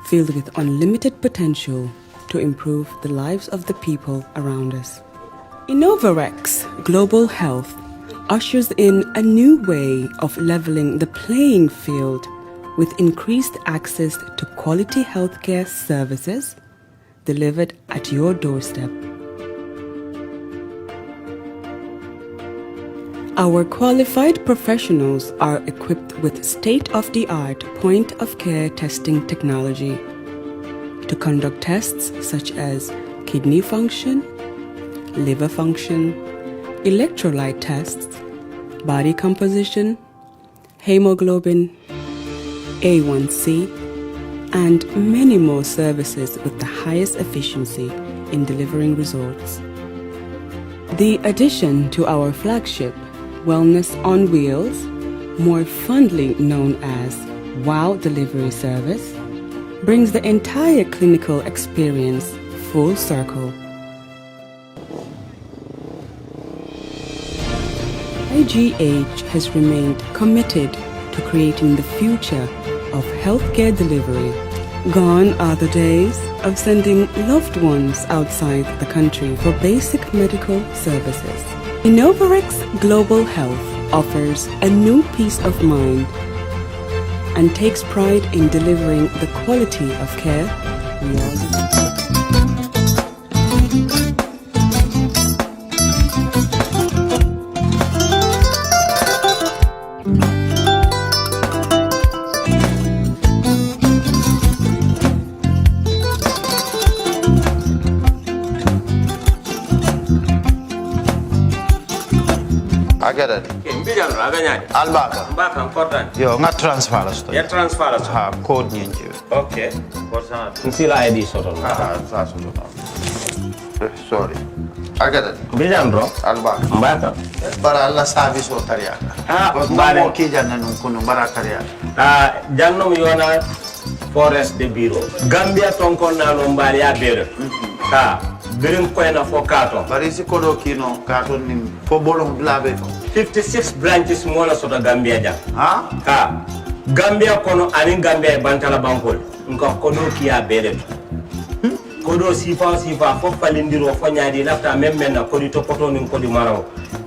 filled with unlimited potential to improve the lives of the people around us. Innovarex Global Health ushers in a new way of leveling the playing field with increased access to quality healthcare services delivered at your doorstep. Our qualified professionals are equipped with state-of-the-art point-of-care testing technology to conduct tests such as kidney function, liver function, electrolyte tests, body composition, hemoglobin, A1C, and many more services with the highest efficiency in delivering results. The addition to our flagship Wellness on Wheels, more fondly known as WOW Delivery Service, brings the entire clinical experience full circle. IGH has remained committed to creating the future of healthcare delivery Gone are the days of sending loved ones outside the country for basic medical services. Innovarex Global Health offers a new peace of mind and takes pride in delivering the quality of care we all deserve. I get it. Albaka. Mbaka important. Yo, nga transfer la sto. Ya transfer la sto. Ha, code nyingi. Okay. Cosa? Nsila ID soto. Sa soto. Sorry. I get it. Bijan bro. Albaka. Mbaka. Bara alla service o tariaka. Bare. Mo ki janna nun kunu bara tariaka. Jannom yona forest de bureau. Gambia tonkon na no mbali ya bere. Birim koyna fo kato. Bari si kodo kino kato ni fo bolong blabe. 56 branches mola soto Gambia jam. Ha? Gambia kono anin Gambia bantala bankol. Nka kodo kiya bere. Kodo sifa fo falindiro fo nyaadi lafta memmen na kodi to poto nin kodi maraw.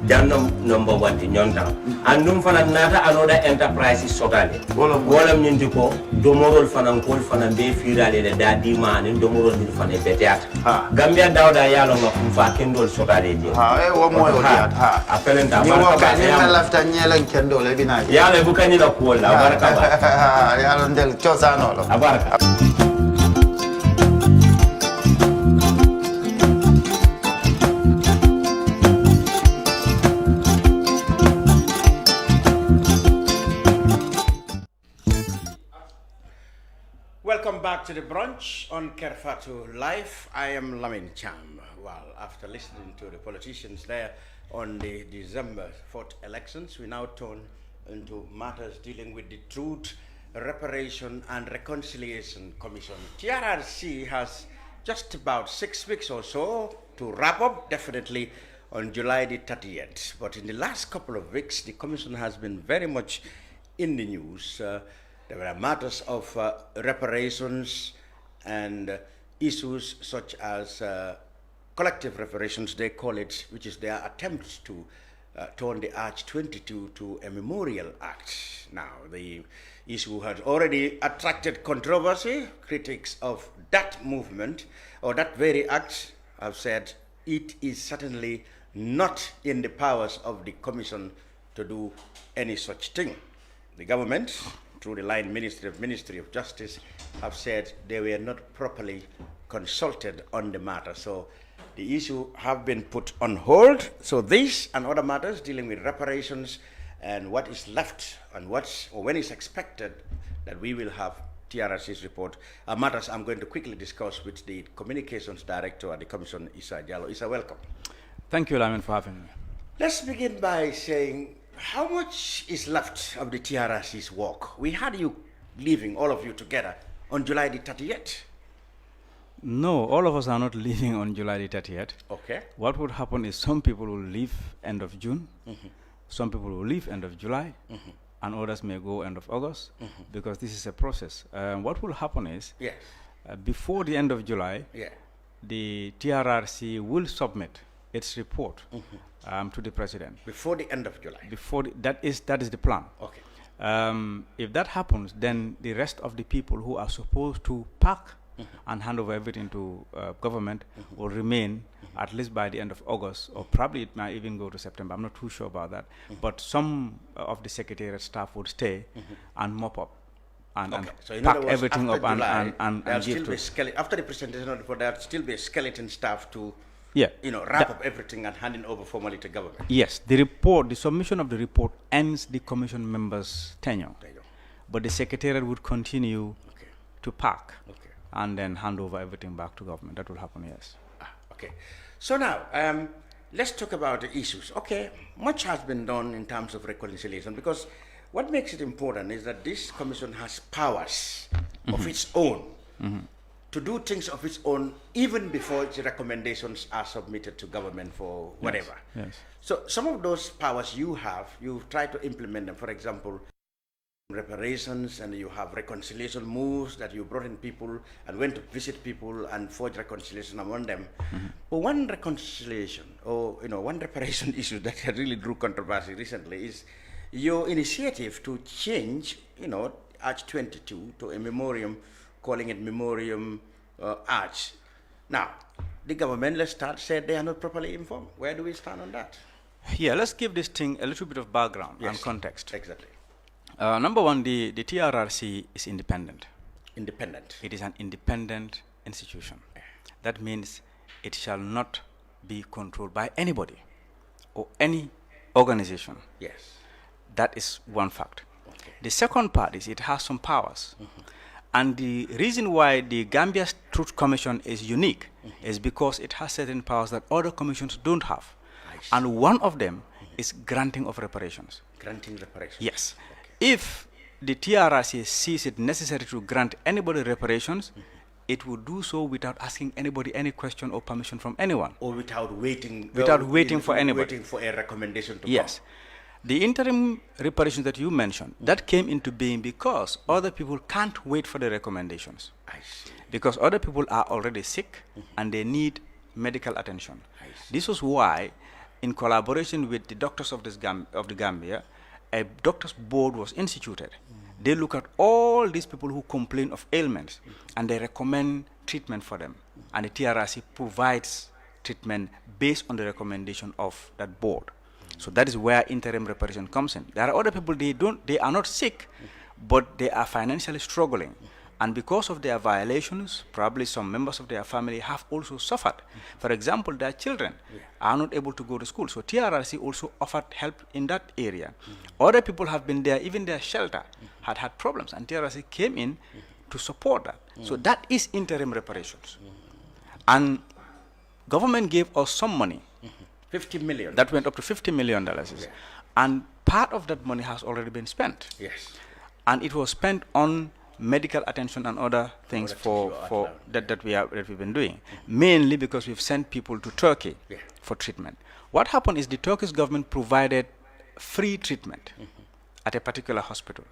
Jannam number 1 di nyonta. Andum fana nata anoda enterprise sotale. Wolam nyindi ko domorol fana kol fana be firale de dadi manin domorol ni fana beteat. Gambia dawda yalo ma fa kendol sotale je. Wo moy o diat. Apelenta ni wo ka ni lafta nyelen kendol e bina. Yalo bu kanyi la ko la baraka ba. Yalo ndel chosano lo. Abaraka. Welcome back to the brunch on Kerr Fatou Live. I am Lamin Cham. Well, after listening to the politicians there on the December 4th elections, we now turn into matters dealing with the Truth, Reparation and Reconciliation Commission. TRRC has just about 6 weeks or so to wrap up, definitely on July the 30th. But in the last couple of weeks, the commission has been very much in the news. There were matters of reparations and issues such as collective reparations, they call it, which is their attempt to turn the Arch 22 to a memorial act. Now, the issue has already attracted controversy. Critics of that movement or that very act have said it is certainly not in the powers of the commission to do any such thing. The government, through the line Ministry of Justice, have said they were not properly consulted on the matter. So the issue have been put on hold. So these and other matters dealing with reparations and what is left and when is expected that we will have TRRC's report are matters I'm going to quickly discuss with the Communications Director at the Commission, Issa Diallo. Issa, welcome. Thank you, Lamin, for having me. Let's begin by saying, how much is left of the TRRC's work? We had you leaving, all of you together, on July the 30th. No, all of us are not leaving on July the 30th. Okay. What would happen is some people will leave end of June, some people will leave end of July, and others may go end of August, because this is a process. What will happen is, before the end of July, the TRRC will submit its report to the president. Before the end of July? That is the plan. Okay. If that happens, then the rest of the people who are supposed to pack and hand over everything to government will remain at least by the end of August, or probably it might even go to September. I'm not too sure about that. But some of the secretariat staff would stay and mop up and so pack everything up July, and give to. After the presentation of the report, there will still be a skeleton staff to wrap up everything and hand it over formally to government. Yes, the submission of the report ends the commission members' tenure. But the secretariat would continue to pack and then hand over everything back to government. That will happen, yes. Okay. So now, let's talk about the issues. Okay, much has been done in terms of reconciliation, because what makes it important is that this commission has powers of its own to do things of its own even before its recommendations are submitted to government for whatever. Yes. So some of those powers you have, you've tried to implement them. For example, reparations, and you have reconciliation moves that you brought in people and went to visit people and forge reconciliation among them. But one reconciliation or one reparation issue that really drew controversy recently is your initiative to change Arch 22 to a memoriam, calling it Memoriam Arch. Now, the government, let's start, said they are not properly informed. Where do we stand on that? Yeah, let's give this thing a little bit of background and Yes, context. exactly. Number one, the TRRC is independent. Independent. It is an independent institution. That means it shall not be controlled by anybody or any organization. Yes. That is one fact. The second part is it has some powers. And the reason why the Gambia Truth Commission is unique is because it has certain powers that other commissions don't have. And one of them is granting of reparations. Granting reparations. Yes. If the TRRC sees it necessary to grant anybody reparations, it will do so without asking anybody any question or permission from anyone. Or without waiting. Without waiting for anybody. Waiting for a recommendation to Yes. The interim reparations that you mentioned, that came into being because other people can't wait for the recommendations. I see. Because other people are already sick and they need medical attention. This was why, in collaboration with the doctors of the Gambia, a doctors board was instituted. They look at all these people who complain of ailments and they recommend treatment for them. And the TRRC provides treatment based on the recommendation of that board. So that is where interim reparation comes in. There are other people, they are not sick, but they are financially struggling. And because of their violations, probably some members of their family have also suffered. For example, their children are not able to go to school. So TRRC also offered help in that area. Other people have been there, even their shelter had problems, and TRRC came in to support that. So that is interim reparations. And government gave us some money. 50 million. That went up to $50 million. And part of that money has already been spent. Yes. And it was spent on medical attention and other things that we've been doing, mainly because we've sent people to Turkey for treatment. What happened is the Turkish government provided free treatment at a particular hospital,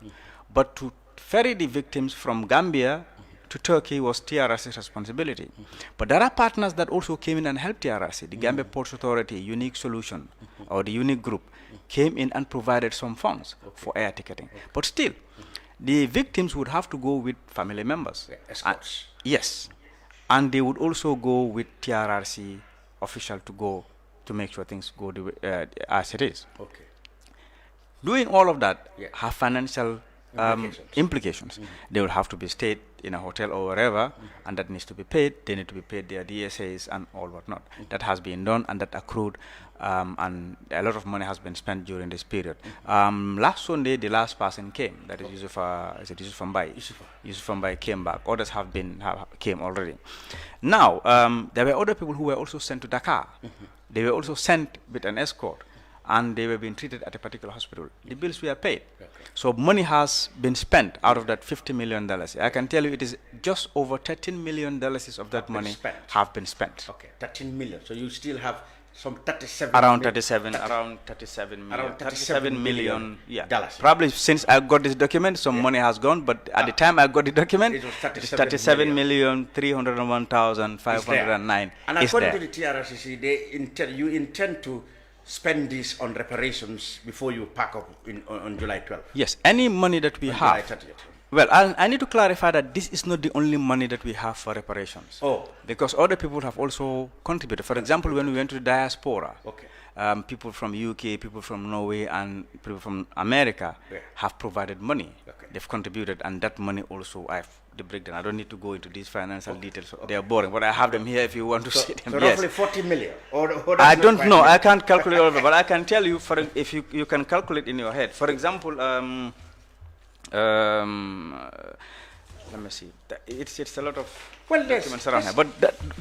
but to ferry the victims from Gambia to Turkey was TRRC's responsibility. But there are partners that also came in and helped TRRC. The Gambia Ports Authority, Unique Solution, or the Unique Group, came in and provided some funds for air ticketing. But still, the victims would have to go with family members. Escorts. Yes. And they would also go with TRRC official to go to make sure things go as it is. Okay. Doing all of that have financial implications. They will have to be stayed in a hotel or wherever, and that needs to be paid. They need to be paid their DSAs and all whatnot. That has been done, and that accrued, and a lot of money has been spent during this period. Last Sunday, the last person came. That is Yusuf Mbai. Yusuf Mbai came back. Others came already. Now, there were other people who were also sent to Dakar. They were also sent with an escort, and they were being treated at a particular hospital. The bills were paid. So money has been spent out of that $50 million. I can tell you it is just over $13 million of that money have been spent. Okay, 13 million. So you still have some 37 around million. 37 million. Yeah. Dollars. Probably since I got this document, some money has gone, but at the time I got the document, it was $37,301,509. And according to the TRRCC, you intend to spend this on reparations before you pack up on July 12th. Yes, any money that we have. July 30th. Well, I need to clarify that this is not the only money that we have for reparations. Oh. Because other people have also contributed. For example, when we went to the diaspora, people from UK, people from Norway, and people from America have provided money. They've contributed, and that money also, the breakdown. I don't need to go into these financial details. They are boring, but I have them here if you want to see them. So roughly 40 million? Or I don't know. I can't calculate all of it, but I can tell you, if you can calculate in your head. For example, let me see. It's a lot of documents around here. But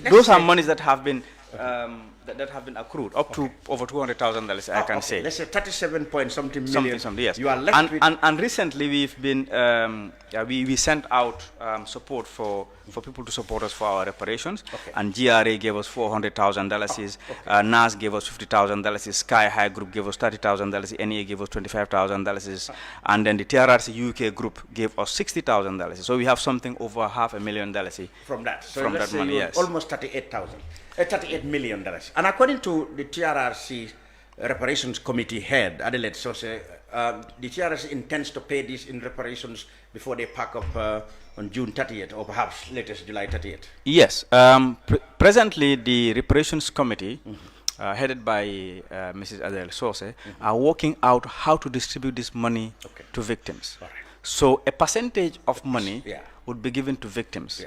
those are monies that have been that have been accrued, up to over $200,000, I can say. Let's say 37 point something million. Something, yes. You are left with... And recently we've been, we sent out support for people to support us for our reparations. And GRA gave us $400,000, NAS gave us $50,000, Sky High Group gave us $30,000, NEA gave us $25,000, and then the TRRC UK Group gave us $60,000. So we have something over $500,000 from that. So from let's that money, yes. Almost $38 million. And according to the TRRC Reparations Committee head, Adelaide Sose, the TRRC intends to pay this in reparations before they pack up on June 30th, or perhaps latest July 30th. Yes. Presently, the Reparations Committee, headed by Mrs. Adelaide Sose, are working out how to distribute this money to victims. So a percentage of money would be given to victims.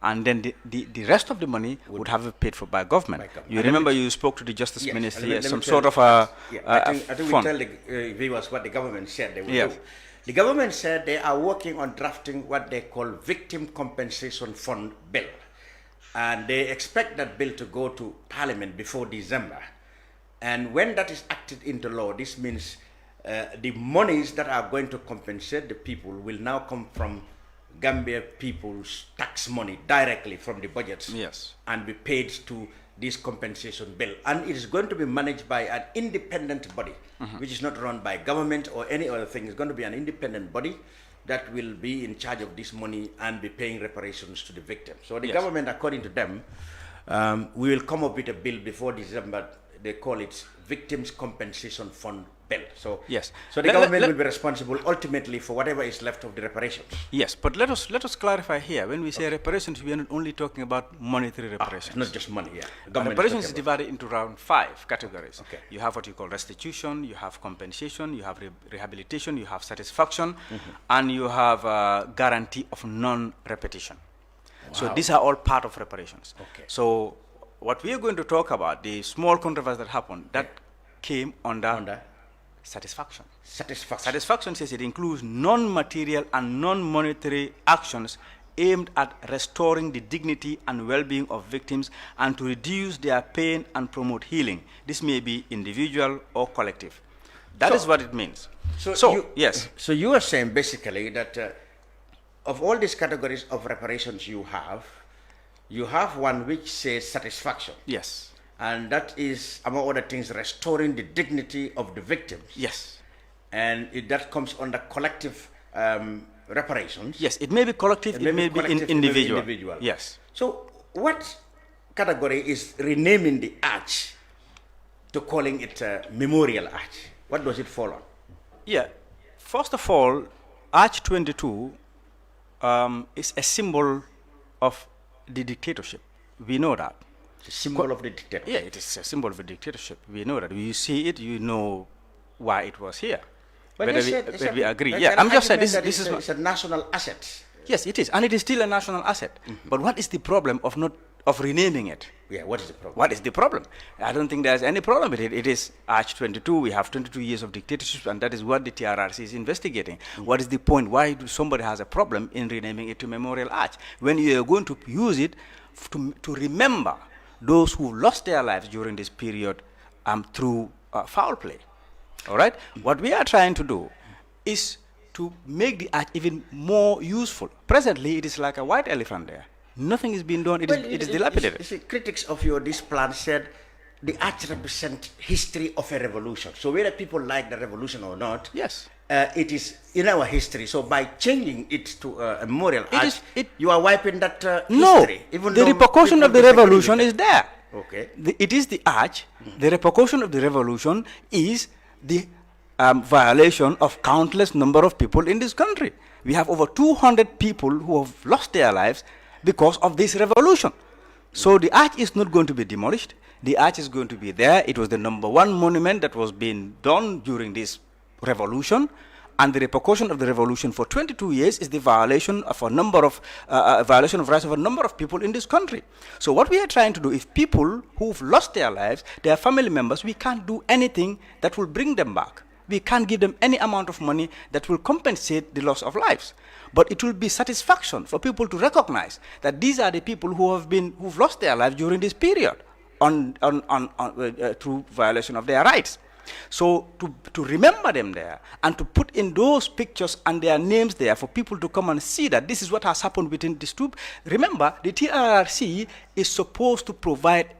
And then the rest of the money would have it paid for by government. You remember you spoke to the Justice Ministry, some sort of a I think we tell the viewers what the government said they will do. The government said they are working on drafting what they call Victim Compensation Fund Bill. And they expect that bill to go to Parliament before December. And when that is acted into law, this means the monies that are going to compensate the people will now come from Gambia people's tax money directly from the budgets and be paid to this compensation bill. And it is going to be managed by an independent body, which is not run by government or any other thing. It's going to be an independent body that will be in charge of this money and be paying reparations to the victims. So the government, according to them, we will come up with a bill before December. They call it Victims Compensation Fund Bill. So so the government will be responsible ultimately for whatever is left of the reparations. Yes, but let us clarify here. When we say reparations, we are not only talking about monetary reparations. Not just money, Reparations is divided into around 5 categories. You have what you call restitution, you have compensation, you have rehabilitation, you have satisfaction, and you have guarantee of non-repetition. So these are all part of reparations. So what we are going to talk about, the small controversy that happened, that came under satisfaction. Satisfaction says it includes non-material and non-monetary actions aimed at restoring the dignity and well-being of victims and to reduce their pain and promote healing. This may be individual or collective. That is what it means. So you are saying basically that of all these categories of reparations you have one which says satisfaction. Yes. And that is, among other things, restoring the dignity of the victims. Yes. And that comes under collective reparations. Yes, it may be collective, it may be individual. Yes. So what category is renaming the arch to calling it a memorial arch? What does it fall on? Yeah. First of all, Arch 22 is a symbol of the dictatorship. We know that. It's a symbol of the dictatorship. Yeah, it is a symbol of the dictatorship. We know that. You see it, you know why it was here. But whether we agree. Yeah, I'm just saying this is it's a national asset. Yes, it is, and it is still a national asset. But what is the problem of renaming it? Yeah, what is the problem? What is the problem? I don't think there's any problem with it. It is Arch 22. We have 22 years of dictatorship, and that is what the TRRC is investigating. What is the point? Why do somebody has a problem in renaming it to Memorial Arch when you are going to use it to remember those who lost their lives during this period through foul play? All right? What we are trying to do is to make the arch even more useful. Presently, it is like a white elephant there. Nothing is being done. It is dilapidated. Critics of this plan said the arch represents history of a revolution. So whether people like the revolution or not, it is in our history. So by changing it to a memorial arch, you are wiping that history. No, the repercussion of the revolution is there. Okay. It is the arch. The repercussion of the revolution is the violation of countless number of people in this country. We have over 200 people who have lost their lives because of this revolution. So the arch is not going to be demolished. The arch is going to be there. It was the #1 monument that was being done during this revolution, and the repercussion of the revolution for 22 years is the violation of violation of rights of a number of people in this country. So what we are trying to do, if people who've lost their lives, their family members, we can't do anything that will bring them back. we can't give them any amount of money that will compensate the loss of lives. But it will be satisfaction for people to recognize that these are the people who've lost their lives during this period through violation of their rights. So to remember them there and to put in those pictures and their names there for people to come and see that this is what has happened within this troop. Remember, the TRRC is supposed to provide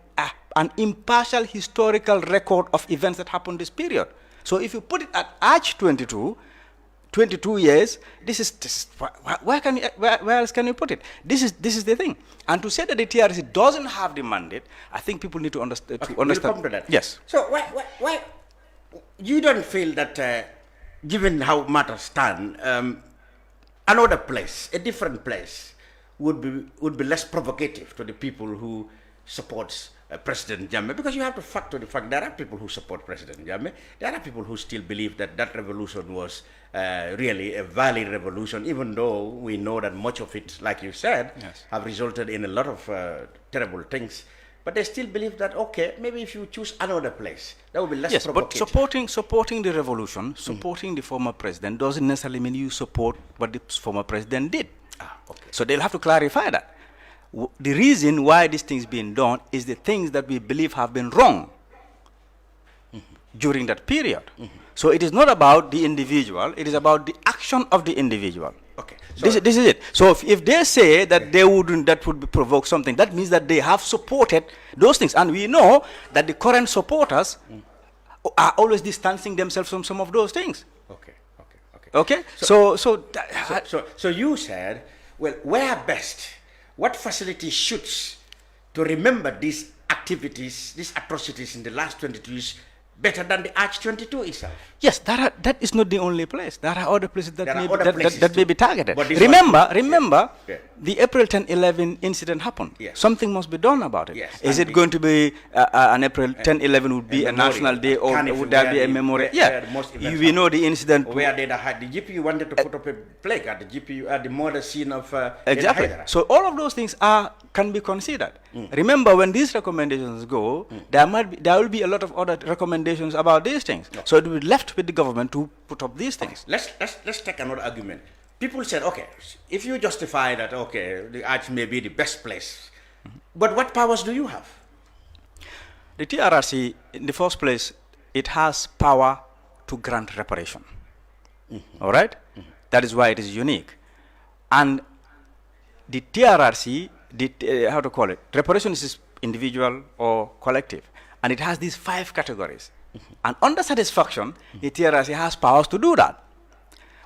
an impartial historical record of events that happened this period. So if you put it at Arch 22 years, where else can you put it? This is the thing. And to say that the TRRC doesn't have the mandate, I think people need to understand. We'll come to that. Yes. So why you don't feel that, given how matters stand, another place, a different place, would be less provocative to the people who supports President Jammeh? Because you have to factor the fact there are people who support President Jammeh. There are people who still believe that that revolution was really a valid revolution, even though we know that much of it, like you said, have resulted in a lot of terrible things. But they still believe that, okay, maybe if you choose another place, that would be less provocative. But supporting the revolution, supporting the former president doesn't necessarily mean you support what the former president did. Okay. So they'll have to clarify that. The reason why this thing is being done is the things that we believe have been wrong during that period. So it is not about the individual, it is about the action of the individual. Okay. So this is it. So if they say that they wouldn't, that would provoke something, that means that they have supported those things. And we know that the current supporters are always distancing themselves from some of those things. Okay? So you said, well, where best? What facility shoots to remember these activities, these atrocities in the last 22 years better than the Arch 22 itself? Yes, that is not the only place. There are other places that may be targeted. But remember, the April 10/11 incident happened. Yes. Something must be done about it. Yes. Is it going to be an April 10/11 would be a national day, or would there be a memorial? We know the incident. Where the GPU wanted to put up a plaque at the GPU at the murder scene of exactly. So all of those things can be considered. Remember, when these recommendations go, there will be a lot of other recommendations about these things. So it will be left with the government to put up these things. Let's take another argument. People said, okay, if you justify that, okay, the Arch may be the best place, but what powers do you have? The TRRC, in the first place, it has power to grant reparation. All right? That is why it is unique. And the TRRC, how to call it, reparation is individual or collective, and it has these 5 categories. And under satisfaction, the TRRC has powers to do that.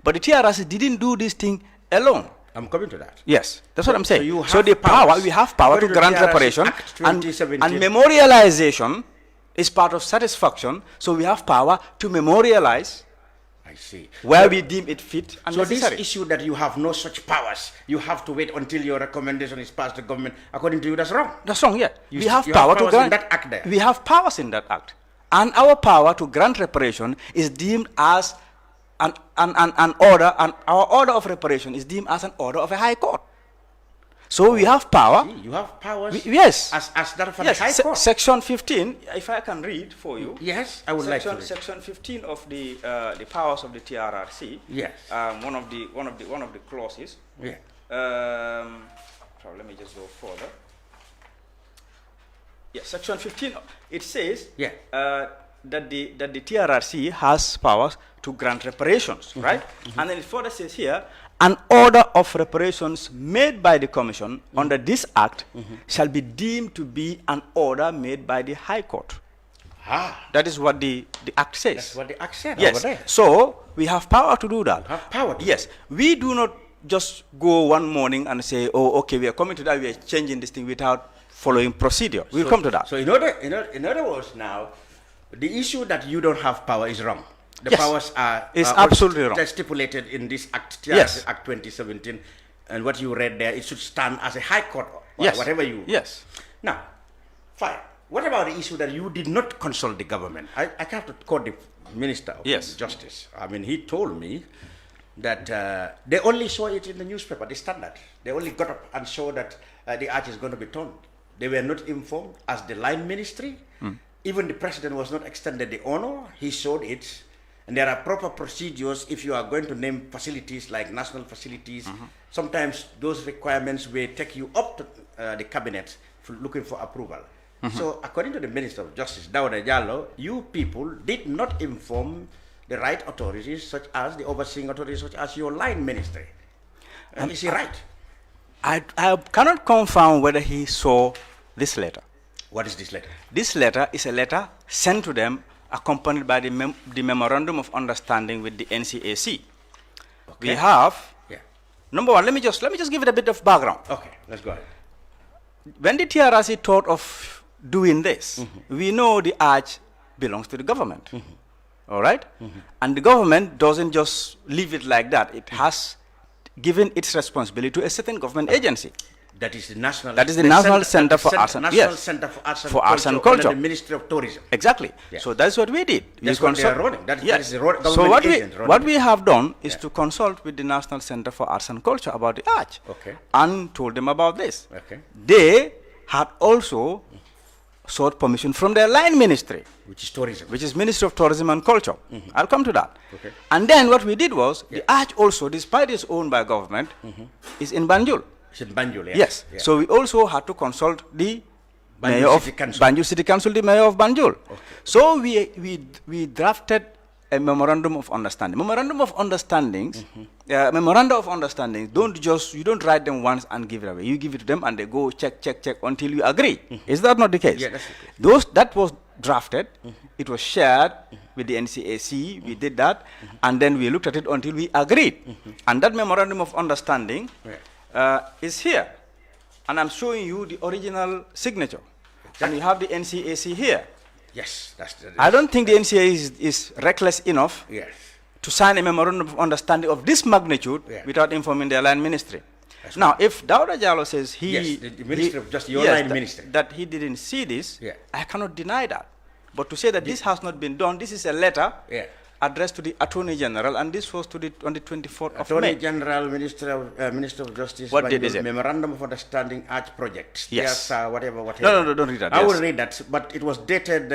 But the TRRC didn't do this thing alone. I'm coming to that. Yes, that's what I'm saying. So we have power to grant reparation, and memorialization is part of satisfaction. So we have power to memorialize. I see. Where we deem it fit and necessary. This issue that you have no such powers, you have to wait until your recommendation is passed the government, according to you, that's wrong. That's wrong, yeah. We have power to grant that act there. We have powers in that act. And our power to grant reparation is deemed as an order, and our order of reparation is deemed as an order of a high court. So we have power. You have powers. Yes. As that of a high court. Section 15, if I can read for you. Yes, I would like to read. Section 15 of the powers of the TRRC. Yes. One of the clauses. Yeah. So let me just go further. Yes, section 15. It says that the TRRC has powers to grant reparations, right? And then it further says here, an order of reparations made by the Commission under this Act shall be deemed to be an order made by the High Court. That is what the Act says. That's what the Act said over there. So we have power to do that. You have power to yes. We do not just go one morning and say, oh, okay, we are coming to that, we are changing this thing without following procedure. We'll come to that. So in other words now, the issue that you don't have power is wrong. The powers are absolutely wrong. Stipulated in this Act, Act 2017, and what you read there, it should stand as a high court or whatever you. Yes. Now, fine. What about the issue that you did not consult the government? I have to quote the Minister of Justice. I mean, he told me that they only saw it in the newspaper, the Standard. They only got up and saw that the arch is going to be torn. They were not informed as the line ministry. Even the president was not extended the honor. He showed it And there are proper procedures if you are going to name facilities like national facilities. Sometimes those requirements will take you up to the cabinet for looking for approval. So according to the Minister of Justice, Dawda Jallow, you people did not inform the right authorities, such as the overseeing authorities, such as your line ministry. Is he right? I cannot confirm whether he saw this letter. What is this letter? This letter is a letter sent to them accompanied by the Memorandum of Understanding with the NCAC. We have, number one, let me just give it a bit of background. Okay, let's go ahead. When the TRRC thought of doing this, we know the arch belongs to the government. All right? And the government doesn't just leave it like that. It has given its responsibility to a certain government agency. That is the National. That is the National Center for Arts and National Center for Arts and Culture. Under the Ministry of Tourism. Exactly. Yeah. So that's what we did. That's what they are running. That is the government so agent what we have done is to consult with the National Center for Arts and Culture about the arch. And told them about this. They had also sought permission from their line ministry, which is tourism, which is Ministry of Tourism and Culture. I'll come to that. And then what we did was the arch also, despite it's owned by government, is in Banjul. It's in Banjul, yes. So we also had to consult the mayor of Banjul City Council, the mayor of Banjul. So we drafted a memorandum of understanding. Memorandum of understandings, memoranda of understanding, you don't write them once and give it away. You give it to them and they go check until you agree. Is that not the case? Yeah, that's the case. That was drafted, it was shared with the NCAC, we did that, and then we looked at it until we agreed. And that memorandum of understanding is here. And I'm showing you the original signature. And you have the NCAC here. Yes, that's the. I don't think the NCAC is reckless enough to sign a memorandum of understanding of this magnitude without informing their line ministry. Now, if Dawda Jallow says the Ministry of Justice, your line ministry, that he didn't see this, I cannot deny that. But to say that this has not been done, this is a letter addressed to the Attorney General, and this was on the 24th of May. Attorney General, Minister of Justice, what did it? Memorandum of Understanding Arch Project. Yes. Whatever. No, don't read that. I will read that, but it was dated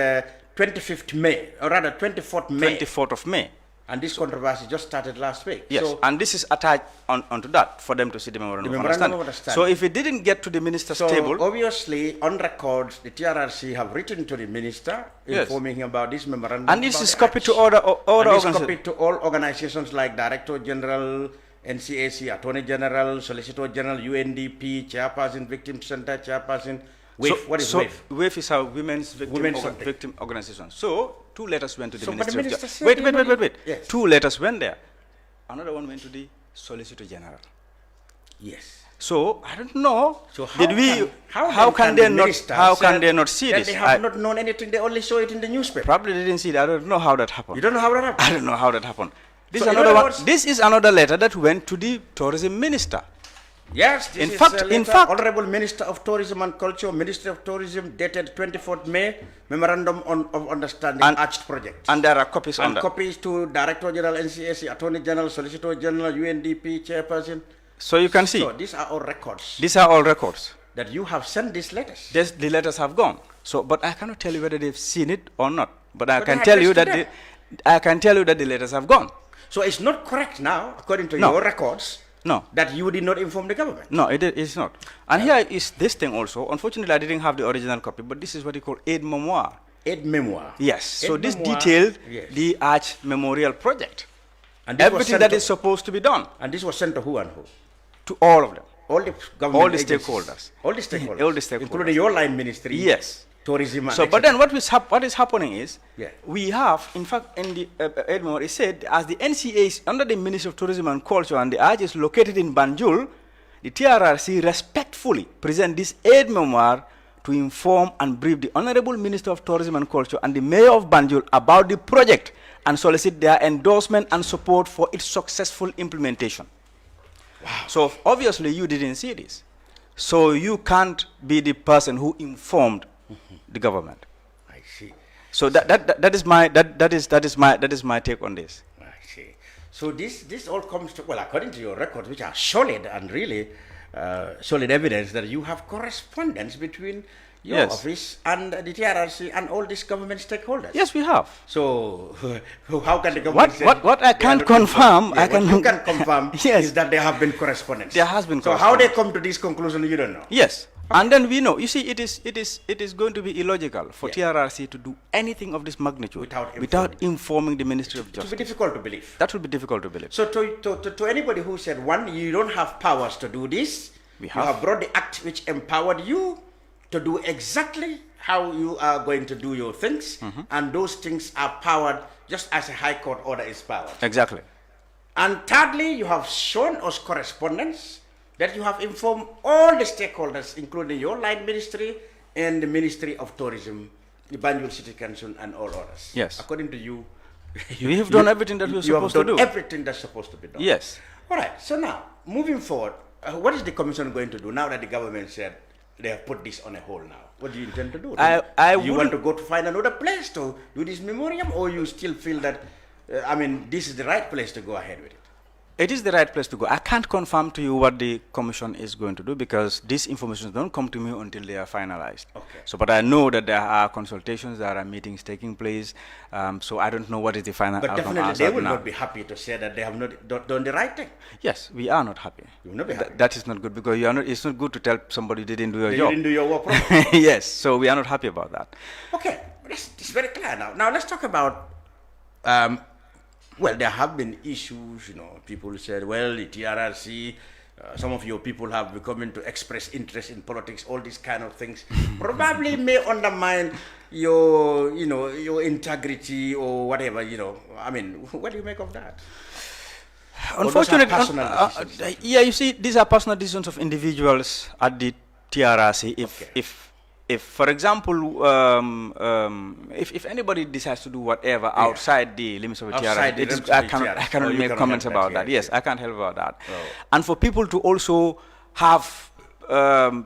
25th May, or rather 24th May. 24th of May. And this controversy just started last week. Yes, so, and this is attached onto that for them to see the memorandum of understanding. So if it didn't get to the minister's table... obviously, on record, the TRRC have written to the minister, informing him about this memorandum. And this is copied to all organizations. Copied to all organizations like Director General, NCAC, Attorney General, Solicitor General, UNDP, Chairperson, Victim Center, Chairperson. WAVE. What is WAVE? WAVE is our Women's Victim Organization. So, 2 letters went to the Ministry of Justice. Wait. Yes. 2 letters went there. Another one went to the Solicitor General. Yes. So, I don't know. So how can they not see this? They have not known anything. They only saw it in the newspaper. Probably they didn't see it. I don't know how that happened. You don't know how that happened? I don't know how that happened. This is another letter that went to the Tourism Minister. Yes, in fact, Honorable Minister of Tourism and Culture, Ministry of Tourism, dated 24th May, Memorandum of Understanding Arch Project. And there are copies on that. Copies to Director General, NCAC, Attorney General, Solicitor General, UNDP, Chairperson. So you can see. So these are all records. These are all records. That you have sent these letters. Yes, the letters have gone. So, but I cannot tell you whether they've seen it or not. But I can tell you that the letters have gone. So it's not correct now, according to your records. No. That you did not inform the government? No, it's not. And here is this thing also. Unfortunately, I didn't have the original copy, but this is what you call aid memoir. Aid memoir? Yes. So this detailed the Arch Memorial Project. And everything that is supposed to be done. And this was sent to who and who? To all of them. All the government stakeholders. All the stakeholders? All the stakeholders. Including your line ministry? Yes. Tourism. So, but then what is happening is, we have, in fact, in the aid memoir, it said, as the NCA under the Ministry of Tourism and Culture and the Arch is located in Banjul, the TRRC respectfully present this aid memoir to inform and brief the Honorable Minister of Tourism and Culture and the Mayor of Banjul about the project and solicit their endorsement and support for its successful implementation. Wow. So obviously you didn't see this. So you can't be the person who informed the government. I see. So that is my take on this. I see. So this all comes to, well, according to your records, which are solid and really solid evidence that you have correspondence between your office and the TRRC and all these government stakeholders. Yes, we have. So how can the government say what I can't confirm, what you can confirm is that there have been correspondence. There has been So how they come to this conclusion, you don't know? Yes. And then we know, you see, it is going to be illogical for TRRC to do anything of this magnitude without informing the Ministry of Justice. It would be difficult to believe. That would be difficult to believe. So to anybody who said, one, you don't have powers to do this, you have brought the act which empowered you to do exactly how you are going to do your things, and those things are powered just as a High Court order is powered. Exactly. And thirdly, you have shown us correspondence that you have informed all the stakeholders, including your line ministry and the Ministry of Tourism, the Banjul City Council, and all others. Yes. According to you, we have done everything that we're supposed to do. You have done everything that's supposed to be done. Yes. All right. So now, moving forward, what is the commission going to do now that the government said they have put this on a hold now? What do you intend to do? Do you want to go to find another place to do this memoriam, or you still feel that, this is the right place to go ahead with it? It is the right place to go. I can't confirm to you what the commission is going to do because these information don't come to me until they are finalized. Okay. So, but I know that there are consultations, there are meetings taking place. So I don't know what is the final outcome. But definitely they will not be happy to say that they have not done the right thing. Yes, we are not happy. You will not be happy. That is not good because you are not. It's not good to tell somebody they didn't do your job. You didn't do your work properly. Yes, so we are not happy about that. Okay, it's very clear now. Now let's talk about. Well, there have been issues, people said, well, the TRRC, some of your people have become to express interest in politics, all these kind of things, probably may undermine your integrity or whatever, what do you make of that? Unfortunately, you see, these are personal decisions of individuals at the TRRC. If, for example, if anybody decides to do whatever outside the limits of the TRRC, I cannot make comments about that. Yes, I can't help about that. Oh. And for people to also have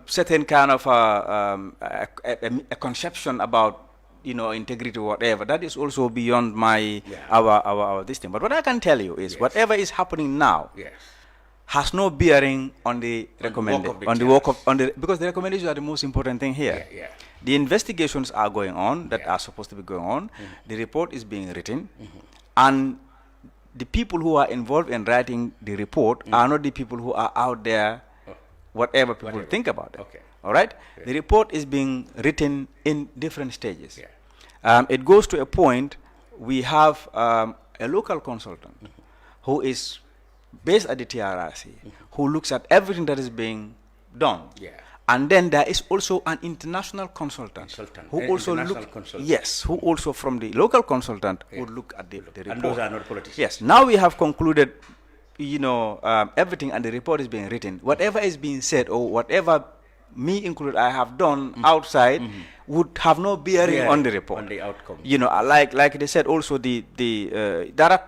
certain kind of a conception about integrity or whatever, that is also beyond our this thing. But what I can tell you is whatever is happening now has no bearing on the because the recommendations are the most important thing here. The investigations are going on that are supposed to be going on. The report is being written, and the people who are involved in writing the report are not the people who are out there, whatever people think about it. Okay. All right? The report is being written in different stages. It goes to a point, we have a local consultant who is based at the TRRC, who looks at everything that is being done. And then there is also an international consultant who also who also from the local consultant would look at the report. And those are not politicians. Yes. Now we have concluded, everything, and the report is being written. Whatever is being said, or whatever me included I have done outside, would have no bearing on the report. On the outcome. Like they said, also there are,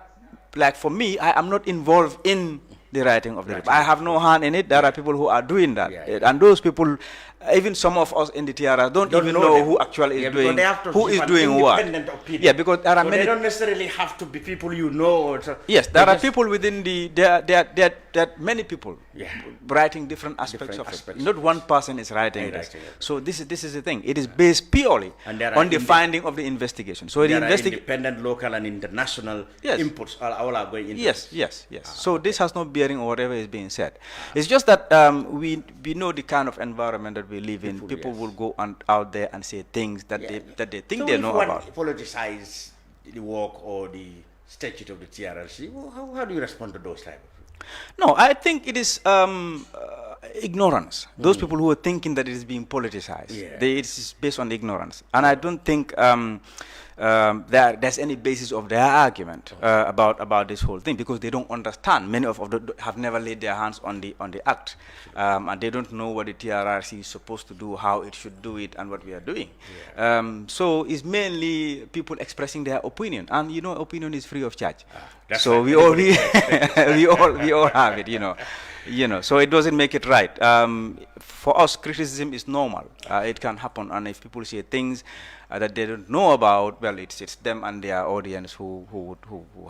like for me, I am not involved in the writing of the report. I have no hand in it. There are people who are doing that. And those people, even some of us in the TRS don't even know who actually is doing, who is doing what. Yeah, because there are many. They don't necessarily have to be people you know. Yes, there are people within there are many people writing different aspects of it. Not one person is writing this. So this is the thing. It is based purely on the finding of the investigation. So there are independent, local, and international inputs all are going into Yes. So this has no bearing on whatever is being said. It's just that we know the kind of environment that we live in. People will go out there and say things that they think they know about. So if one politicize the work or the statute of the TRLC, how do you respond to those type of people? No, I think it is ignorance. Those people who are thinking that it is being politicized, it is based on ignorance. And I don't think there's any basis of their argument about this whole thing, because they don't understand. Many of them have never laid their hands on the act, and they don't know what the TRRC is supposed to do, how it should do it, and what we are doing. So it's mainly people expressing their opinion, and opinion is free of charge. So we all have it, So it doesn't make it right. For us, criticism is normal. It can happen, and if people say things, that they don't know about, well, it's them and their audience who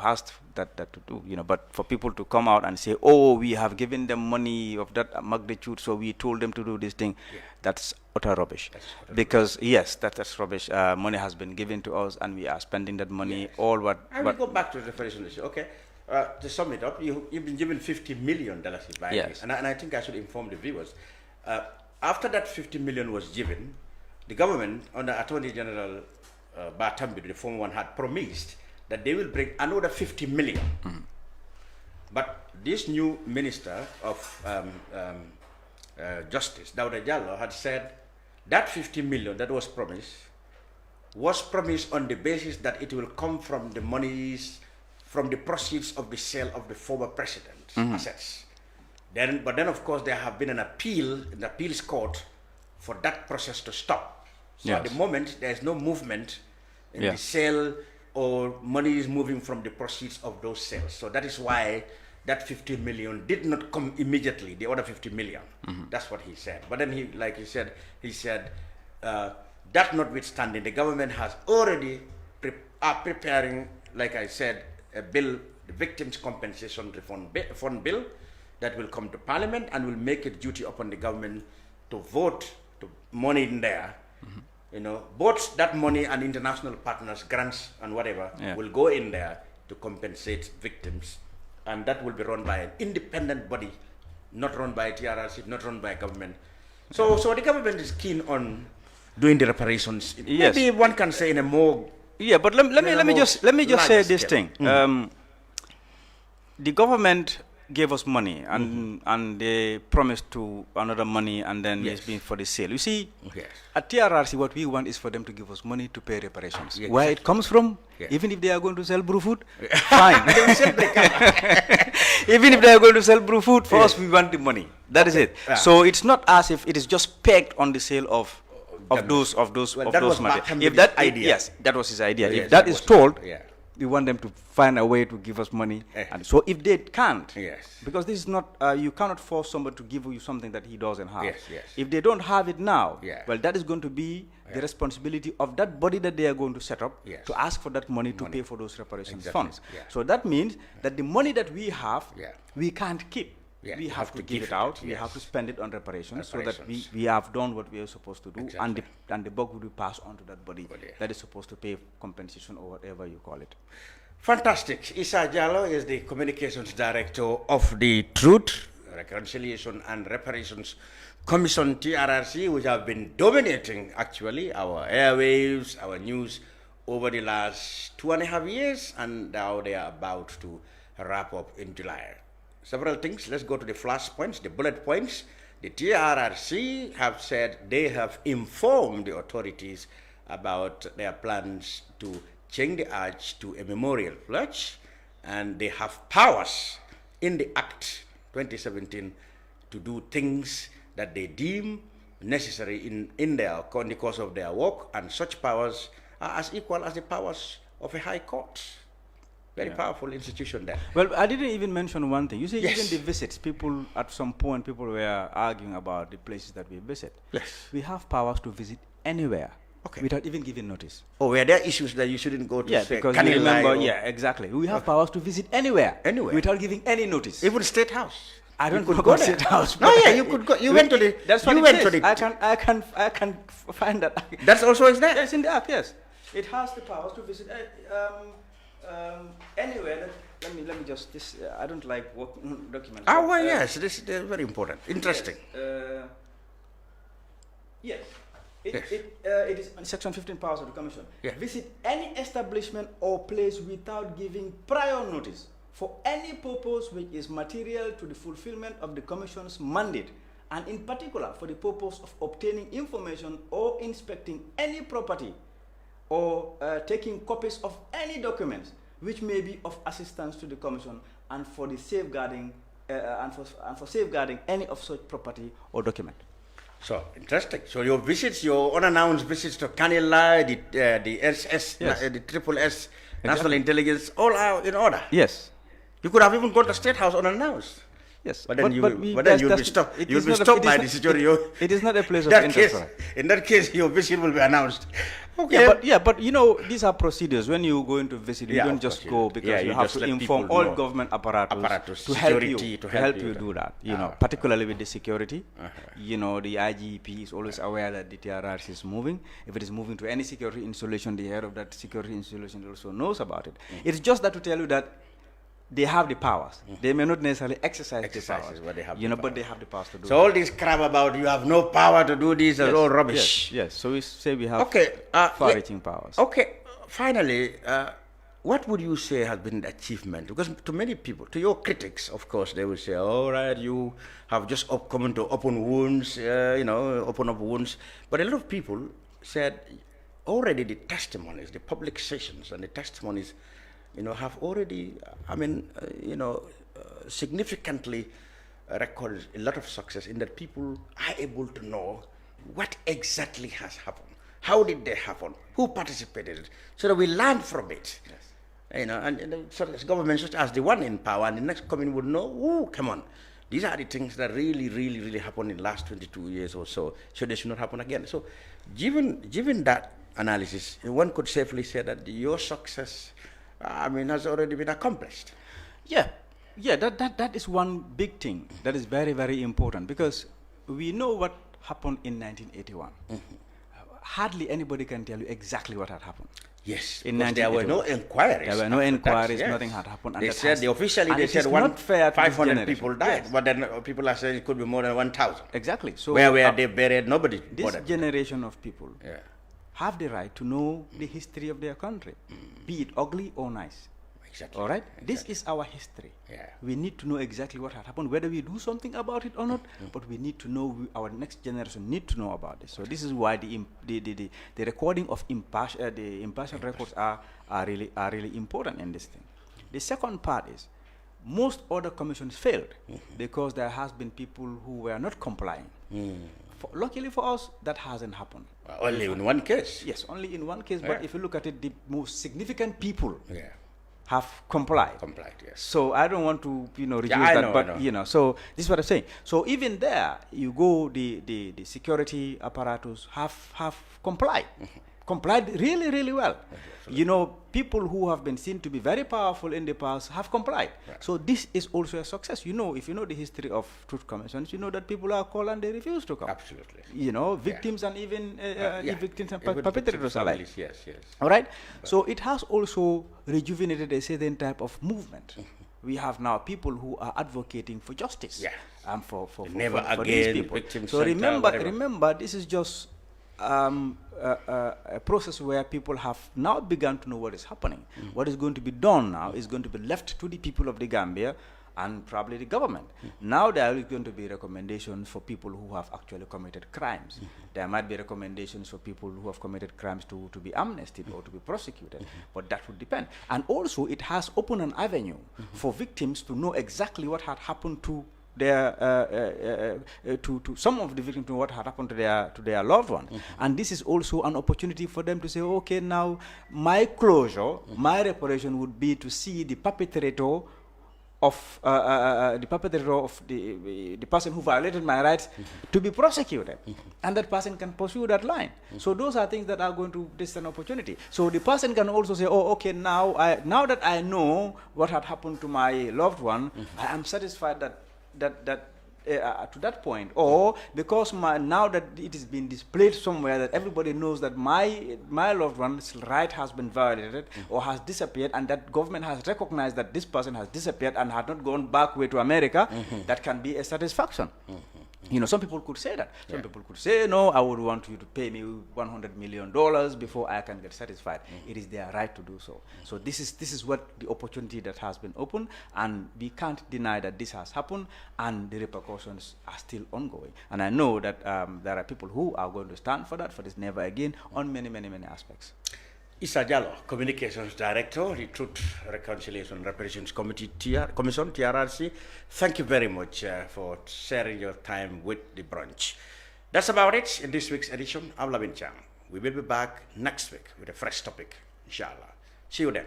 has that to do, But for people to come out and say, oh, we have given them money of that magnitude, so we told them to do this thing, that's utter rubbish. Because yes, that's rubbish. Money has been given to us, and we are spending that money. All what. I will go back to the reparation issue. Okay, to sum it up, you've been given $50 million by yes. and I think I should inform the viewers. After that $50 million was given, the government, under Attorney General Batambi, the former one, had promised that they will bring another $50 million. But this new Minister of Justice, Dauda Jallo, had said that $50 million that was promised on the basis that it will come from the monies, from the proceeds of the sale of the former president's assets. But then, of course, there have been an appeal in the appeals court for that process to stop. So at the moment, there is no movement in the sale, or money is moving from the proceeds of those sales. So that is why that 50 million did not come immediately, the other 50 million. That's what he said. But then he said, that notwithstanding, the government has already preparing, like I said, a bill, the Victims Compensation Fund bill, that will come to Parliament and will make it duty upon the government to vote to money in there. Both that money and international partners, grants and whatever, will go in there to compensate victims. And that will be run by an independent body, not run by TRRC, not run by government. So the government is keen on doing the reparations. Yes. Maybe one can say in a more... Yeah, but let me just say this thing. The government gave us money, and they promised to another money, and then it's been for the sale. You see, at TRRC, what we want is for them to give us money to pay reparations. Where it comes from, even if they are going to sell brew food, fine. Even if they are going to sell brew food, for us, we want the money. That is it. So it's not as if it is just pegged on the sale of those money. If that idea, yes, that was his idea. If that is told, we want them to find a way to give us money. And so if they can't, because this is not, you cannot force somebody to give you something that he doesn't have. If they don't have it now, well, that is going to be the responsibility of that body that they are going to set up to ask for that money to pay for those reparations funds. So that means that the money that we have, we can't keep. We have to give it out. We have to spend it on reparations so that we have done what we are supposed to do, and the buck will be passed on to that body that is supposed to pay compensation or whatever you call it. Fantastic. Issa Jallo is the Communications Director of the Truth, Reconciliation and Reparations Commission, TRRC, which have been dominating actually our airwaves, our news over the last 2.5 years, and now they are about to wrap up in July. Several things. Let's go to the flash points, the bullet points. The TRRC have said they have informed the authorities about their plans to change the arch to a memorial lodge, and they have powers in the Act 2017 to do things that they deem necessary in the course of their work, and such powers are as equal as the powers of a high court. Very powerful institution there. Well, I didn't even mention one thing. You see, even the visits, people at some point, people were arguing about the places that we visit. Yes. We have powers to visit anywhere without even giving notice. Oh, were there issues that you shouldn't go to? Yeah, because you remember, exactly. We have powers to visit anywhere. Without giving any notice. Even State House. I don't know about State House. No, you could go. You went to the. That's what you it went says. to the. I can find that. That's also is there. Yes, in the Act. Yes, it has the powers to visit anywhere. Let me just this. I don't like documents. Oh well, yes, this is very important, interesting. Yes. It is Section 15 powers of the Commission. Visit any establishment or place without giving prior notice for any purpose which is material to the fulfillment of the Commission's mandate, and in particular for the purpose of obtaining information or inspecting any property or taking copies of any documents which may be of assistance to the Commission, and for the safeguarding and for safeguarding any of such property or document. So interesting. So your visits, your unannounced visits to Kanila, the SS, the Triple S, National Intelligence, all are in order. Yes. You could have even gone to State House unannounced. Yes, But then you'll be stopped. It You'll is be not a- stopped it by is the not- security. it is not a place of that interest case, for us. in that case, your visit will be announced. But you know, these are procedures. When you go into visit, you Yeah, don't of just course, go yeah. because Yeah, you you have just to let inform people all know. government apparatus Apparatus, to help you, security, to help you do that. You know, particularly with the security. You know, the IGP is always aware that the TRRC is moving. If it is moving to any security installation, the head of that security installation also knows about it. It's just that to tell you that they have the powers. They may not necessarily exercise the powers, but they have you know, but they have the powers to do. So all this crap about you have no power to do this is all rubbish. Yes. So we say we have far-reaching powers. Okay, finally, what would you say has been the achievement? Because to many people, to your critics, of course, they will say, all right, you have just come to open wounds, open up wounds. But a lot of people said already the testimonies, the public sessions and the testimonies, have already, significantly recorded a lot of success in that people are able to know what exactly has happened. How did they happen? Who participated in it? So that we learn from it. Yes. And so the government such as the one in power and the next coming would know, oh, come on. These are the things that really, really, really happened in the last 22 years or so. So they should not happen again. So given that analysis, one could safely say that your success has already been accomplished. Yeah, that is one big thing that is very, very important because we know what happened in 1981. Hardly anybody can tell you exactly what had happened. Yes, in there were no inquiries. There were no inquiries, nothing had happened. They said, officially they said 500 people died, but then people are saying it could be more than 1,000. Exactly. So where were they buried? Nobody This generation of people have the right to know the history of their country, be it ugly or nice. Exactly. All right? This is our history. We need to know exactly what had happened, whether we do something about it or not, but we need to know, our next generation need to know about this. So this is why the recording of the impartial records are really important in this thing. The second part is, most other commissions failed because there has been people who were not complying. Luckily for us, that hasn't happened. Only in one case? Yes, only in one case, but if you look at it, the most significant people have complied. Yes. So I don't want to, reduce that, but so this is what I'm saying. So even there, you go, the security apparatus have complied. Complied really, really well. People who have been seen to be very powerful in the past have complied. So this is also a success. If you know the history of truth commissions, you know that people are called and they refuse to come. Absolutely. Victims and even victims and perpetrators alike. Yes. All right. So it has also rejuvenated a certain type of movement. We have now people who are advocating for justice. For these people. So remember, this is just a process where people have now begun to know what is happening. What is going to be done now is going to be left to the people of the Gambia and probably the government. Now there is going to be recommendations for people who have actually committed crimes. There might be recommendations for people who have committed crimes to be amnestied or to be prosecuted, but that would depend. And also it has opened an avenue for victims to know exactly what had happened to to some of the victims, to what had happened to their loved one. And this is also an opportunity for them to say, okay, now my closure, my reparation would be to see the perpetrator of the person who violated my rights to be prosecuted, and that person can pursue that line. So those are things that are going to, this is an opportunity. So the person can also say, oh, okay, now that I know what had happened to my loved one, I am satisfied that to that point, or because now that it is being displayed somewhere that everybody knows that my loved one's right has been violated or has disappeared, and that government has recognized that this person has disappeared and had not gone back way to America, that can be a satisfaction. Some people could say that. Some people could say, no, I would want you to pay me $100 million before I can get satisfied. It is their right to do so. So this is what the opportunity that has been opened, and we can't deny that this has happened, and the repercussions are still ongoing. And I know that there are people who are going to stand for that, for this never again, on many, many, many aspects. Issa Jallow, Communications Director, the Truth, Reconciliation Reparations Commission, TRRC. Thank you very much for sharing your time with the Brunch. That's about it in this week's edition of Lamin Cham. We will be back next week with a fresh topic, inshallah. See you then.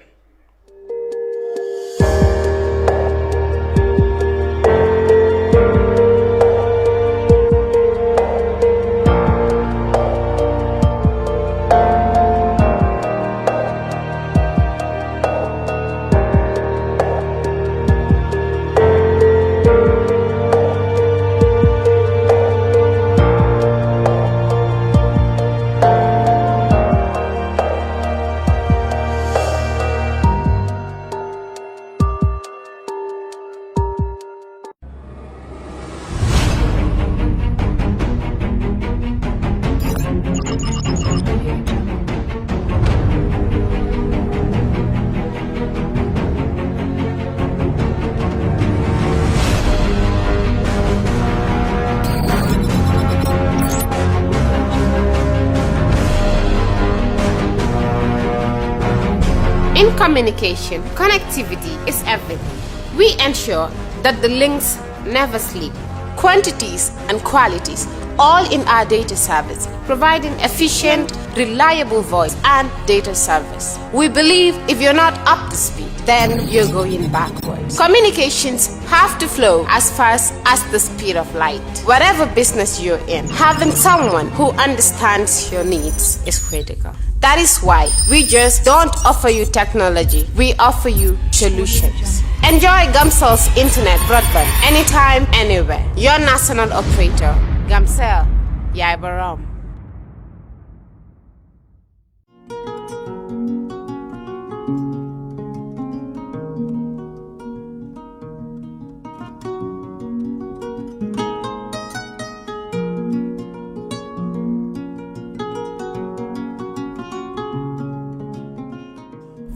In communication, connectivity is everything. We ensure that the links never sleep. Quantities and qualities, all in our data service, providing efficient, reliable voice and data service. We believe if you're not up to speed, then you're going backwards. Communications have to flow as fast as the speed of light. Whatever business you're in, having someone who understands your needs is critical. That is why we just don't offer you technology, we offer you solutions. Enjoy Gamcel's internet broadband anytime, anywhere. Your national operator, Gamcel, Yaibaram.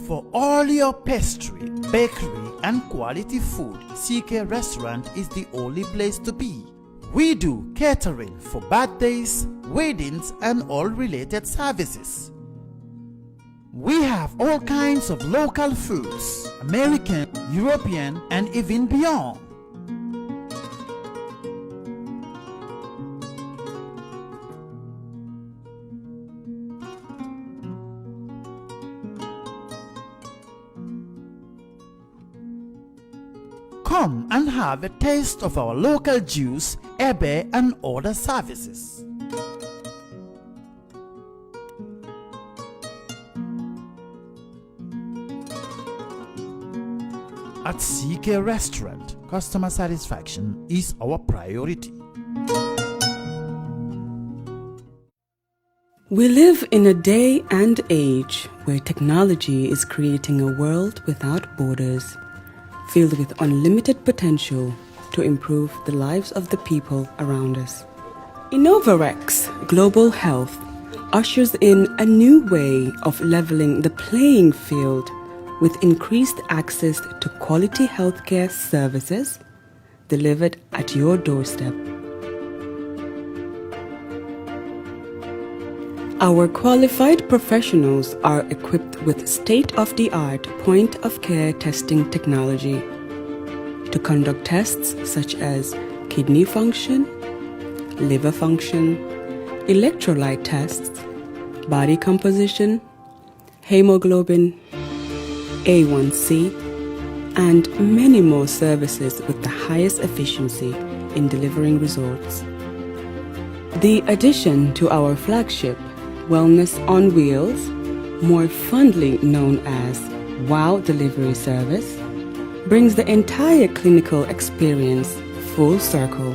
For all your pastry, bakery, and quality food, CK Restaurant is the only place to be. We do catering for birthdays, weddings, and all related services. We have all kinds of local foods, American, European, and even beyond. Come and have a taste of our local juice, ebe, and other services. At CK Restaurant, customer satisfaction is our priority. We live in a day and age where technology is creating a world without borders, filled with unlimited potential to improve the lives of the people around us. Innovarex Global Health ushers in a new way of leveling the playing field with increased access to quality healthcare services delivered at your doorstep. Our qualified professionals are equipped with state-of-the-art point-of-care testing technology to conduct tests such as kidney function, liver function, electrolyte tests, body composition, hemoglobin, A1C, and many more services with the highest efficiency in delivering results. The addition to our flagship Wellness on Wheels, more fondly known as WOW Delivery Service, brings the entire clinical experience full circle.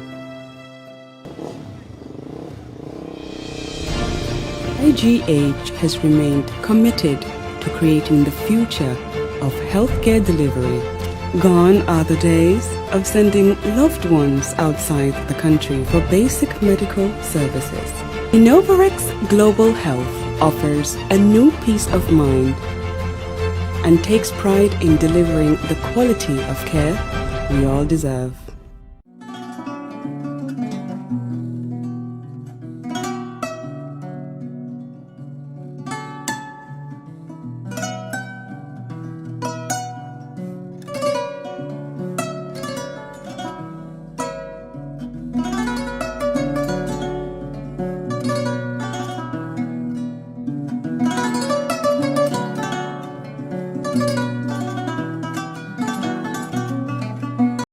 IGH has remained committed to creating the future of healthcare delivery. Gone are the days of sending loved ones outside the country for basic medical services. Innovarex Global Health offers a new peace of mind and takes pride in delivering the quality of care we all deserve.